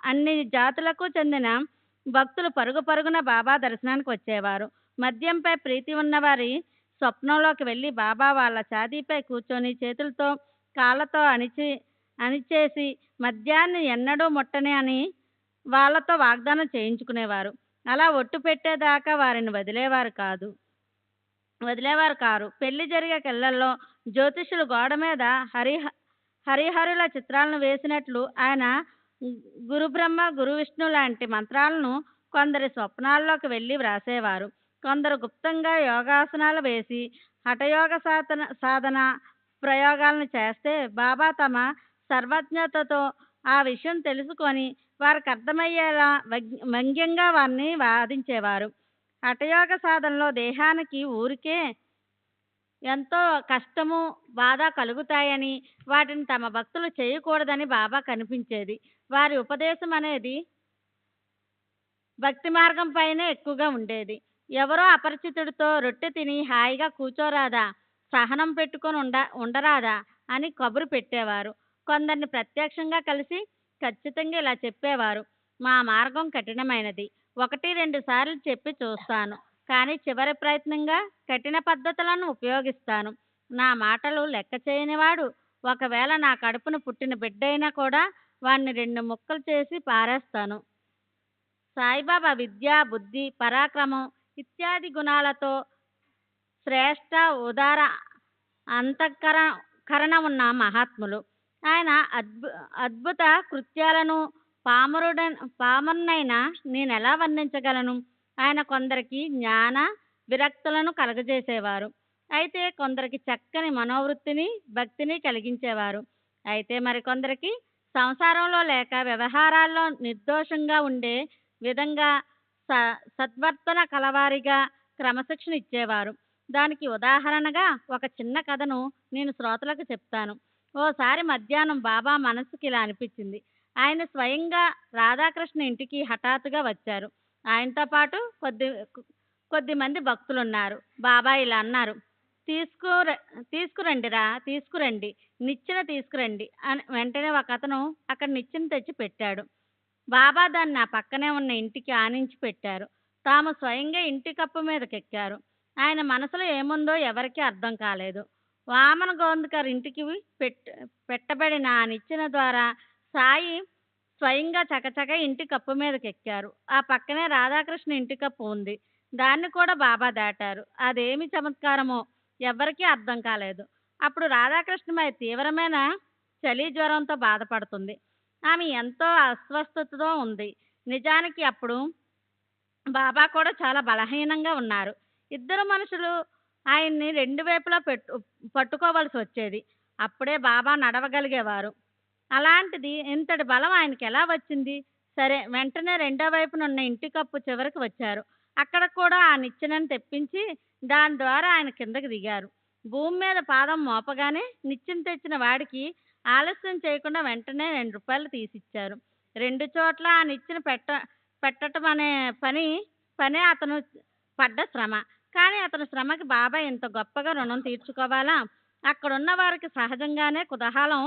అన్ని జాతులకు చెందిన భక్తులు పరుగు పరుగున బాబా దర్శనానికి వచ్చేవారు. మద్యంపై ప్రీతి ఉన్నవారి స్వప్నంలోకి వెళ్ళి బాబా వాళ్ళ ఛాతీపై కూర్చొని చేతులతో కాళ్ళతో అణిచేసి మద్యాన్ని ఎన్నడూ ముట్టని అని వాళ్ళతో వాగ్దానం చేయించుకునేవారు. అలా ఒట్టు పెట్టేదాకా వారిని వదిలేవారు కారు. పెళ్లి జరిగే కెళ్లల్లో జ్యోతిష్యులు గోడ మీద హరిహరుల చిత్రాలను వేసినట్లు ఆయన గురుబ్రహ్మ గురు విష్ణు లాంటి మంత్రాలను కొందరి స్వప్నాల్లోకి వెళ్ళి వ్రాసేవారు. కొందరు గుప్తంగా యోగాసనాలు వేసి హఠయోగ సాధన ప్రయోగాలను చేస్తే బాబా తమ సర్వజ్ఞతతో ఆ విషయం తెలుసుకొని వారికి అర్థమయ్యేలా వ్యంగ్యంగా వారిని వాదించేవారు. హఠయోగ సాధనలో దేహానికి ఊరికే ఎంతో కష్టము, బాధ కలుగుతాయని, వాటిని తమ భక్తులు చేయకూడదని బాబా కనిపించేది. వారి ఉపదేశం అనేది భక్తి మార్గం పైనే ఎక్కువగా ఉండేది. ఎవరో అపరిచితుడితో రొట్టె తిని హాయిగా కూర్చోరాదా, సహనం పెట్టుకొని ఉండరాదా అని కబురు పెట్టేవారు. కొందరిని ప్రత్యక్షంగా కలిసి ఖచ్చితంగా ఇలా చెప్పేవారు: మా మార్గం కఠినమైనది, 1-2 సార్లు చెప్పి చూస్తాను, కానీ చివరి ప్రయత్నంగా కఠిన పద్ధతులను ఉపయోగిస్తాను. నా మాటలు లెక్క చేయనివాడు ఒకవేళ నా కడుపున పుట్టిన బిడ్డైనా కూడా వాడిని 2 ముక్కలు చేసి పారేస్తాను. సాయిబాబా విద్య, బుద్ధి, పరాక్రమం ఇత్యాది గుణాలతో శ్రేష్ట, ఉదార, కరణ ఉన్న మహాత్ములు. ఆయన అద్భుత కృత్యాలను పామరునైన నేనెలా వర్ణించగలను? ఆయన కొందరికి జ్ఞాన విరక్తులను కలగజేసేవారు. అయితే కొందరికి చక్కని మనోవృత్తిని, భక్తిని కలిగించేవారు. అయితే మరికొందరికి సంసారంలో లేక వ్యవహారాల్లో నిర్దోషంగా ఉండే విధంగా సద్వర్తన కలవారిగా క్రమశిక్షణ ఇచ్చేవారు. దానికి ఉదాహరణగా ఒక చిన్న కథను నేను శ్రోతలకు చెప్తాను. ఓసారి మధ్యాహ్నం బాబా మనసుకి ఇలా అనిపించింది. ఆయన స్వయంగా రాధాకృష్ణ ఇంటికి హఠాత్తుగా వచ్చారు. ఆయనతో పాటు కొద్దిమంది భక్తులున్నారు. బాబా ఇలా అన్నారు, తీసుకురండి, నిచ్చెన తీసుకురండి అని వెంటనే ఒక అతను అక్కడ నిచ్చెన తెచ్చి పెట్టాడు. బాబా దాన్ని ఆ పక్కనే ఉన్న ఇంటికి ఆనించి పెట్టారు. తాము స్వయంగా ఇంటి కప్పు మీదకెక్కారు. ఆయన మనసులో ఏముందో ఎవరికీ అర్థం కాలేదు. వామన గోంద్కర్ ఇంటికి పెట్టబడిన ఆ నిచ్చెన ద్వారా సాయి స్వయంగా చకచక ఇంటి కప్పు మీదకెక్కారు. ఆ పక్కనే రాధాకృష్ణ ఇంటి కప్పు ఉంది. దాన్ని కూడా బాబా దాటారు. అదేమి చమత్కారమో ఎవ్వరికీ అర్థం కాలేదు. అప్పుడు రాధాకృష్ణమై తీవ్రమైన చలి జ్వరంతో బాధపడుతుంది. ఆమె ఎంతో అస్వస్థతతో ఉంది. నిజానికి అప్పుడు బాబా కూడా చాలా బలహీనంగా ఉన్నారు. ఇద్దరు మనుషులు ఆయన్ని రెండు వైపులా పట్టుకోవలసి వచ్చేది. అప్పుడే బాబా నడవగలిగేవారు. అలాంటిది ఇంతటి బలం ఆయనకి ఎలా వచ్చింది? సరే, వెంటనే రెండో వైపునున్న ఇంటి కప్పు చివరికి వచ్చారు. అక్కడ కూడా ఆ నిచ్చెనను తెప్పించి దాని ద్వారా ఆయన కిందకి దిగారు. భూమి మీద పాదం మోపగానే నిచ్చెన తెచ్చిన వాడికి ఆలస్యం చేయకుండా వెంటనే 2 రూపాయలు తీసిచ్చారు. 2 చోట్ల ఆ నిచ్చెన పెట్టటం అనే పనే అతను పడ్డ శ్రమ. కానీ అతని శ్రమకి బాబా ఇంత గొప్పగా రుణం తీర్చుకోవాలా? అక్కడున్న వారికి సహజంగానే కుతూహలం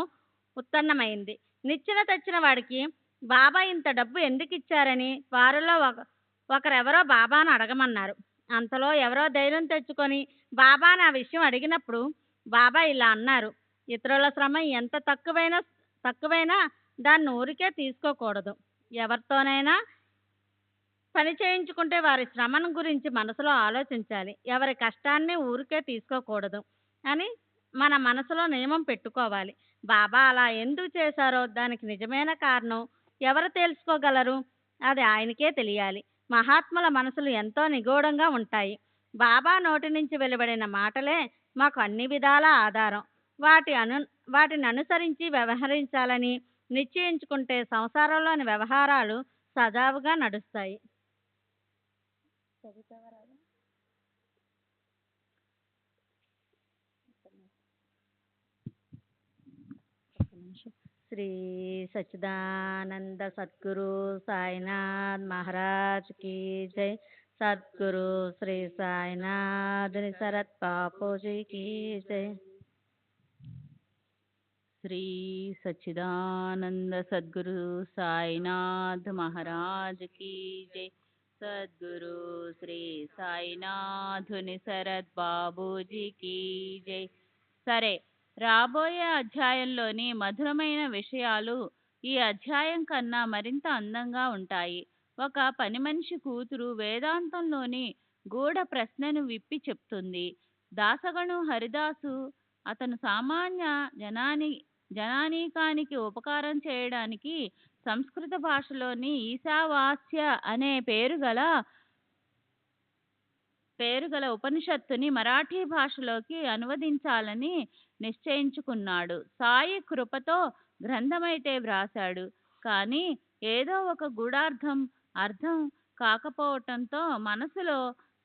ఉత్పన్నమైంది. నిచ్చెన తెచ్చిన వాడికి బాబా ఇంత డబ్బు ఎందుకు ఇచ్చారని వారిలో ఒకరెవరో బాబాను అడగమన్నారు. అంతలో ఎవరో ధైర్యం తెచ్చుకొని బాబాని ఆ విషయం అడిగినప్పుడు బాబా ఇలా అన్నారు, ఇతరుల శ్రమ ఎంత తక్కువైనా దాన్ని ఊరికే తీసుకోకూడదు. ఎవరితోనైనా పని చేయించుకుంటే వారి శ్రమను గురించి మనసులో ఆలోచించాలి. ఎవరి కష్టాన్ని ఊరికే తీసుకోకూడదు అని మన మనసులో నియమం పెట్టుకోవాలి. బాబా అలా ఎందుకు చేశారో దానికి నిజమైన కారణం ఎవరు తెలుసుకోగలరు? అది ఆయనకే తెలియాలి. మహాత్ముల మనసులు ఎంతో నిగూఢంగా ఉంటాయి. బాబా నోటి నుంచి వెలువడిన మాటలే మాకు అన్ని విధాల ఆధారం. వాటిని అనుసరించి వ్యవహరించాలని నిశ్చయించుకుంటే సంసారంలోని వ్యవహారాలు సజావుగా నడుస్తాయి. శ్రీ సచ్చిదానంద సద్గురు సాయినాథ్ మహారాజ్ की जय. సద్గురు శ్రీ సాయినాథ్ శరత్ బాపూజీ की जय. శ్రీ సచ్చిదానంద సద్గురు సాయినాథ్ మహారాజ్ की जय. సద్గురు శ్రీ సాయినాథుని శరత్ బాబూజీ की जय. సరే, రాబోయే అధ్యాయంలోని మధురమైన విషయాలు ఈ అధ్యాయం కన్నా మరింత అందంగా ఉంటాయి. ఒక పని మనిషి కూతురు వేదాంతంలోని గూఢ ప్రశ్నను విప్పి చెప్తుంది. దాసగను హరిదాసు అతను సామాన్య జనానీకానికి ఉపకారం చేయడానికి సంస్కృత భాషలోని ఈశావాస్య అనే పేరుగల ఉపనిషత్తుని మరాఠీ భాషలోకి అనువదించాలని నిశ్చయించుకున్నాడు. సాయి కృపతో గ్రంథమైతే వ్రాశాడు. కానీ ఏదో ఒక గూఢార్థం అర్థం కాకపోవటంతో మనసులో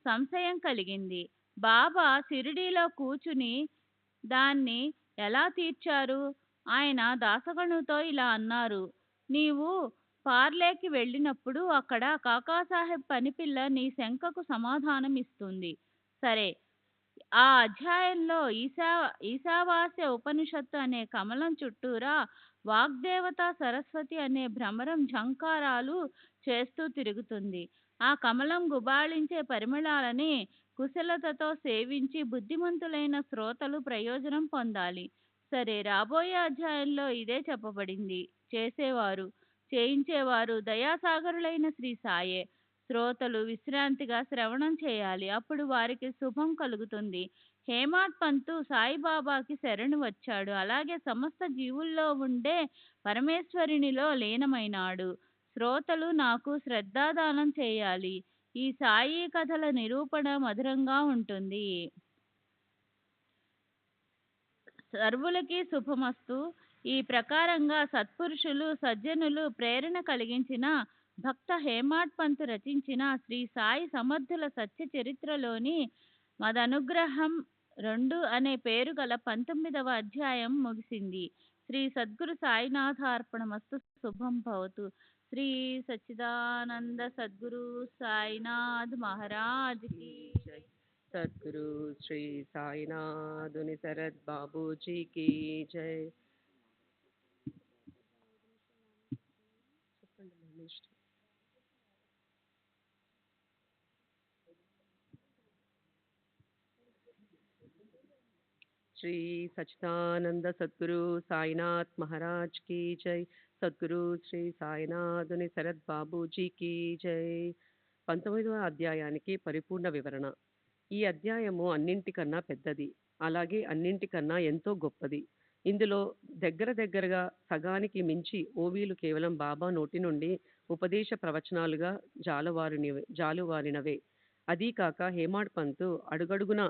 సంశయం కలిగింది. బాబా షిరిడీలో కూర్చుని దాన్ని ఎలా తీర్చారు? ఆయన దాసగనుతో ఇలా అన్నారు, నీవు పార్లేకి వెళ్ళినప్పుడు అక్కడ కాకాసాహెబ్ పనిపిల్ల నీ శంకకు సమాధానం ఇస్తుంది. సరే, ఆ అధ్యాయంలో ఈశావాస్య ఉపనిషత్తు అనే కమలం చుట్టూరా వాగ్దేవత సరస్వతి అనే భ్రమరం ఝంకారాలు చేస్తూ తిరుగుతుంది. ఆ కమలం గుబాళించే పరిమళాలని కుశలతతో సేవించి బుద్ధిమంతులైన శ్రోతలు ప్రయోజనం పొందాలి. సరే, రాబోయే అధ్యాయంలో ఇదే చెప్పబడింది. చేయించేవారు దయాసాగరులైన శ్రీ సాయే. శ్రోతలు విశ్రాంతిగా శ్రవణం చేయాలి. అప్పుడు వారికి శుభం కలుగుతుంది. హేమాడ్ పంతు సాయిబాబాకి శరణు వచ్చాడు. అలాగే సమస్త జీవుల్లో ఉండే పరమేశ్వరునిలో లీనమైనాడు. శ్రోతలు నాకు శ్రద్ధాదానం చేయాలి. ఈ సాయి కథల నిరూపణ మధురంగా ఉంటుంది. సర్వులకి శుభమస్తు. ఈ ప్రకారంగా సత్పురుషులు సజ్జనులు ప్రేరణ కలిగించిన భక్త హేమాడ్ పంతు రచించిన శ్రీ సాయి సమర్థుల సత్య చరిత్రలోని మదనుగ్రహం 2 అనే పేరు గల 19వ అధ్యాయం ముగిసింది. శ్రీ సద్గురు సాయినాథార్పణమస్తు. శుభం భవతు. శ్రీ సచ్చిదానంద సద్గురు సాయినాథ్ మహారాజ్ కి జై. సద్గురు శ్రీ సాయినాథుని శరత్ బాబూజీకి జై. చెప్పండి మీ ఇష్టం. శ్రీ సచ్చిదానంద సద్గురు సాయినాథ్ మహారాజ్ కి జై. సద్గురు శ్రీ సాయినాథుని శరత్ బాబూజీకి జై. 19వ అధ్యాయానికి పరిపూర్ణ వివరణ. ఈ అధ్యాయము అన్నింటికన్నా పెద్దది, అలాగే అన్నింటికన్నా ఎంతో గొప్పది. ఇందులో దగ్గరగా సగానికి మించి ఓవీలు కేవలం బాబా నోటి నుండి ఉపదేశ ప్రవచనాలుగా జాలువారినవే. అదీ కాక హేమాడ్ పంతు అడుగడుగున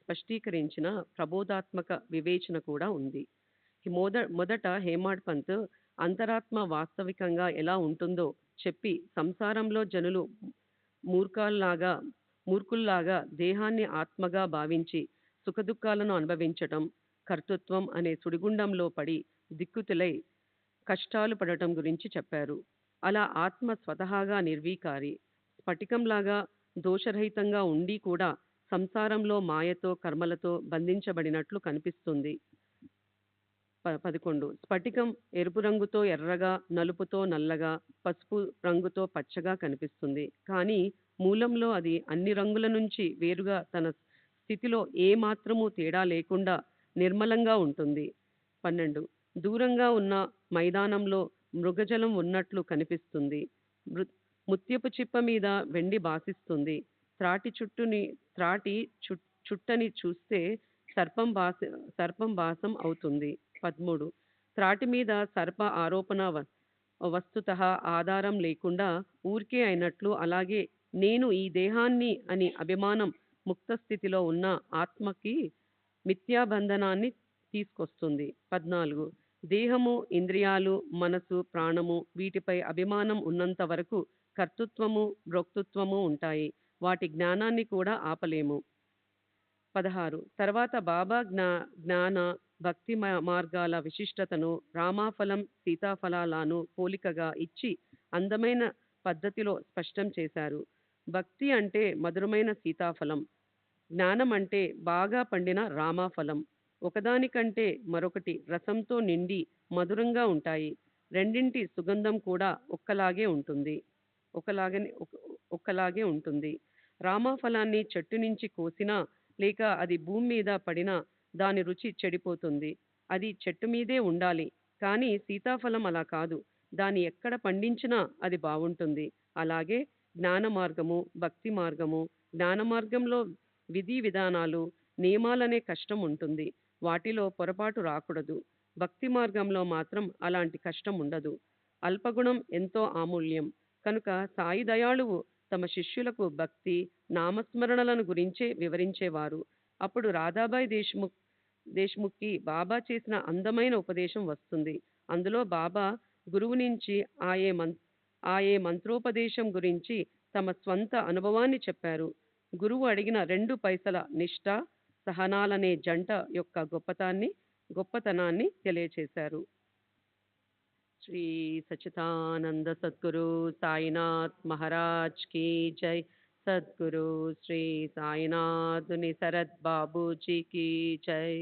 స్పష్టీకరించిన ప్రబోధాత్మక వివేచన కూడా ఉంది. మొదట హేమాడ్ పంత్ అంతరాత్మ వాస్తవికంగా ఎలా ఉంటుందో చెప్పి, సంసారంలో జనులు మూర్ఖుల్లాగా దేహాన్ని ఆత్మగా భావించి సుఖదుఖాలను అనుభవించటం, కర్తృత్వం అనే సుడిగుండంలో పడి దిక్కుతులై కష్టాలు పడటం గురించి చెప్పారు. అలా ఆత్మ స్వతహాగా నిర్వీకారి, స్ఫటికంలాగా దోషరహితంగా ఉండి కూడా సంసారంలో మాయతో కర్మలతో బంధించబడినట్లు కనిపిస్తుంది. 11. స్ఫటికం ఎరుపు రంగుతో ఎర్రగా, నలుపుతో నల్లగా, పసుపు రంగుతో పచ్చగా కనిపిస్తుంది. కానీ మూలంలో అది అన్ని రంగుల నుంచి వేరుగా తన స్థితిలో ఏ మాత్రమూ తేడా లేకుండా నిర్మలంగా ఉంటుంది. 12. దూరంగా ఉన్న మైదానంలో మృగజలం ఉన్నట్లు కనిపిస్తుంది. ముత్యపు చిప్ప మీద వెండి భాసిస్తుంది. త్రాటి చుట్టని చూస్తే సర్పం భాసం అవుతుంది. 13. త్రాటి మీద సర్ప ఆరోపణ వస్తుతః ఆధారం లేకుండా ఊరికే అయినట్లు, అలాగే నేను ఈ దేహాన్ని అని అభిమానం ముక్త స్థితిలో ఉన్న ఆత్మకి మిథ్యాబంధనాన్ని తీసుకొస్తుంది. 14. దేహము, ఇంద్రియాలు, మనసు, ప్రాణము వీటిపై అభిమానం ఉన్నంత వరకు కర్తృత్వము, భోక్తృత్వము ఉంటాయి. వాటి జ్ఞానాన్ని కూడా ఆపలేము. 16. తర్వాత బాబా జ్ఞాన భక్తి మార్గాల విశిష్టతను రామాఫలం, సీతాఫలాలను పోలికగా ఇచ్చి అందమైన పద్ధతిలో స్పష్టం చేశారు. భక్తి అంటే మధురమైన సీతాఫలం, జ్ఞానం అంటే బాగా పండిన రామాఫలం. ఒకదానికంటే మరొకటి రసంతో నిండి మధురంగా ఉంటాయి. రెండింటి సుగంధం కూడా ఒక్కలాగే ఉంటుంది. రామాఫలాన్ని చెట్టు నుంచి కోసినా లేక అది భూమి మీద పడినా దాని రుచి చెడిపోతుంది. అది చెట్టు మీదే ఉండాలి. కానీ సీతాఫలం అలా కాదు, దాన్ని ఎక్కడ పండించినా అది బాగుంటుంది. అలాగే జ్ఞాన మార్గము, భక్తి మార్గము. జ్ఞాన మార్గంలో విధి విధానాలు, నియమాలనే కష్టం ఉంటుంది. వాటిలో పొరపాటు రాకూడదు. భక్తి మార్గంలో మాత్రం అలాంటి కష్టం ఉండదు. అల్పగుణం ఎంతో అమూల్యం. కనుక సాయి దయాళువు తమ శిష్యులకు భక్తి, నామస్మరణలను గురించే వివరించేవారు. అప్పుడు రాధాబాయి దేశ్ముఖ్కి బాబా చేసిన అందమైన ఉపదేశం వస్తుంది. అందులో బాబా గురువు నుంచి ఆయే మంత్రోపదేశం గురించి తమ స్వంత అనుభవాన్ని చెప్పారు. గురువు అడిగిన 2 పైసల నిష్ఠ, సహనాలనే జంట యొక్క గొప్పతనాన్ని తెలియచేశారు. శ్రీ సచ్చిదానంద సద్గురు సాయినాథ్ మహారాజ్ కి జై. సద్గురు శ్రీ సాయినాథుని శరత్ బాబూజీకి జై.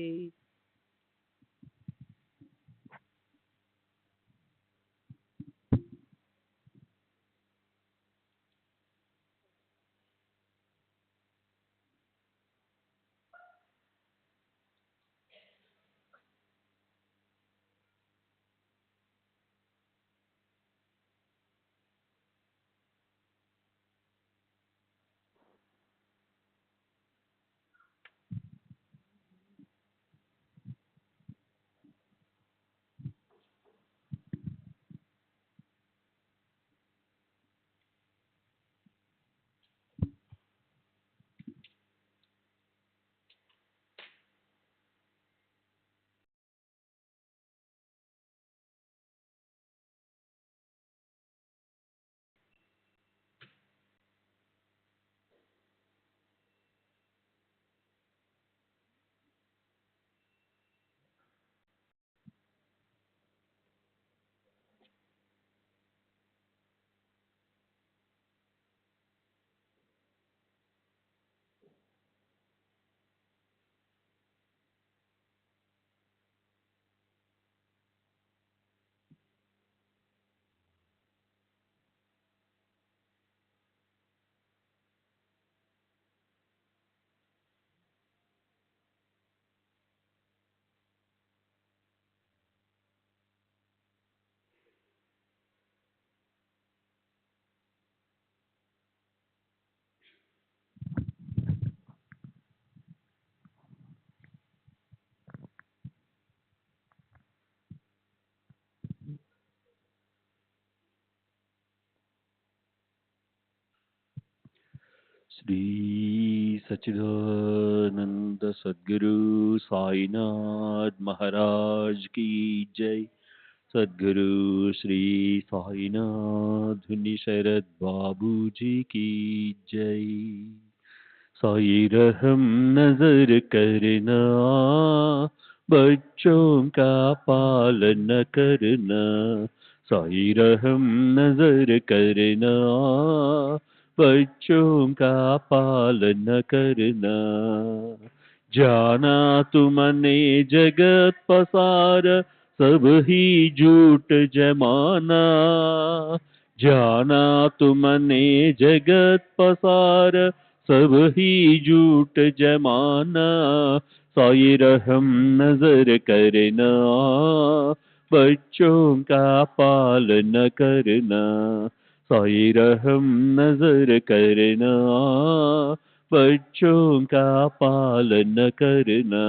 श्री सच्चिदानंद सद्गुरु साईनाथ महाराज की जय। सद्गुरु श्री साईनाथ धुनी शरद बाबू जी की जय। साई रहम नजर करना, बच्चों का पालन करना। साई रहम नजर करना, बच्चों का पालन करना। जाना तुमने जगत पसार, सब ही झूठ जमाना। जाना तुमने जगत पसार, सब ही झूठ जमाना। साई रहम नजर करना, बच्चों का पालन करना। साई रहम नजर करना, बच्चों का पालन करना।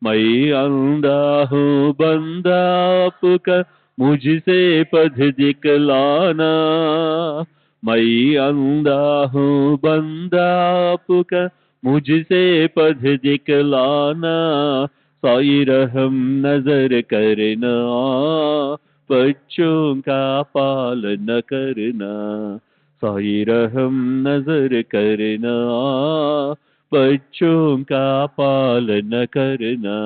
मैं अंधा हूँ बंदा आपका, मुझसे पथ दिखलाना। मैं अंधा हूँ बंदा आपका, मुझसे पथ दिखलाना। साई रहम नजर करना, बच्चों का पालन करना। साई रहम नजर करना, बच्चों का पालन करना।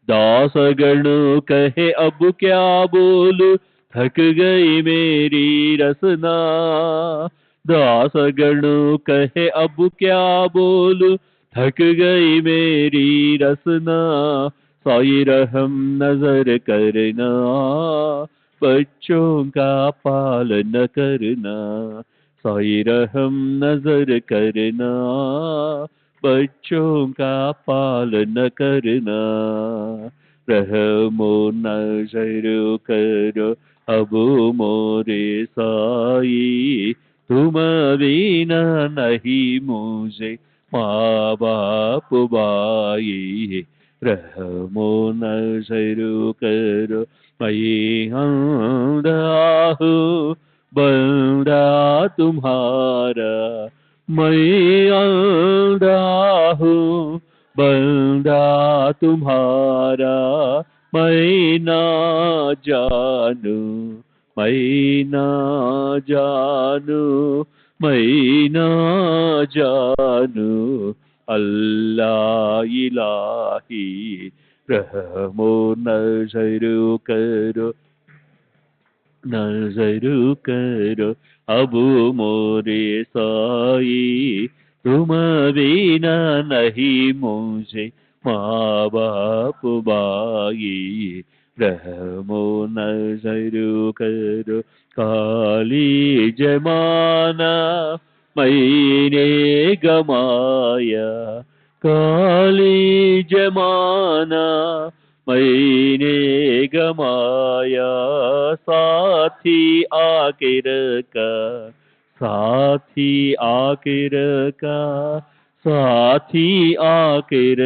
दास गण कहे अब क्या बोलूं, थक गई मेरी रसना। दास गण कहे अब क्या बोलूं, थक गई मेरी रसना। साई रहम नजर करना, बच्चों का पालन करना। साई रहम नजर करना, बच्चों का पालन करना। रहमो नजर करो अब मोरे साई, तुम बिना नहीं मुझे माँ बाप भाई। रहमो नजर करो मैं अंधा हूँ बंदा तुम्हारा। मैं अंधा हूँ बंदा तुम्हारा। मैं ना जानू, मैं ना जानू, मैं ना जानू अल्लाह इलाही। रहमो नजर करो, नजर करो अब मोरे साई, तुम बिना नहीं मुझे माँ बाप भाई। रहमो नजर करो काली जमाना, मैंने गमाया। काली जमाना मैंने गमाया। साथी आखिर का, साथी आखिर का, साथी आखिर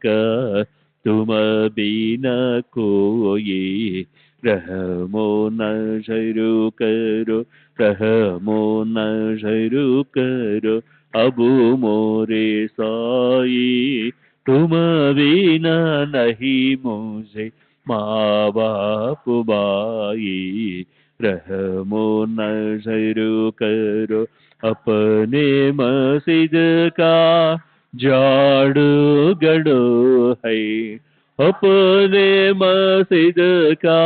का, तुम बिना कोई। रहमो नजर करो, रहमो नजर करो अब मोरे साई, तुम बिना नहीं मुझे माँ बाप भाई। रहमो नजर करो अपने मस्जिद का झाड़ू गड़ो है। अपने मस्जिद का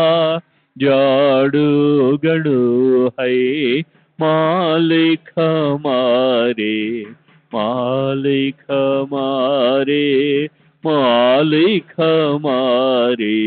झाड़ू गड़ो है। मालिक हमारे, मालिक हमारे, मालिक हमारे,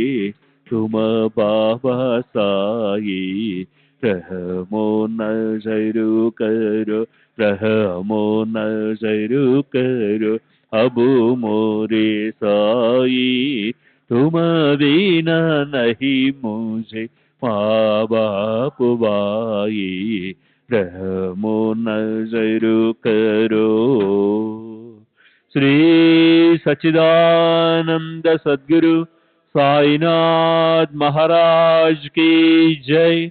तुम बाबा साई। रहमो नजर करो, रहमो नजर करो अब मोरे साई, तुम बिना नहीं मुझे माँ बाप भाई। रहमो नजर करो। श्री सच्चिदानंद सद्गुरु साईनाथ महाराज की जय।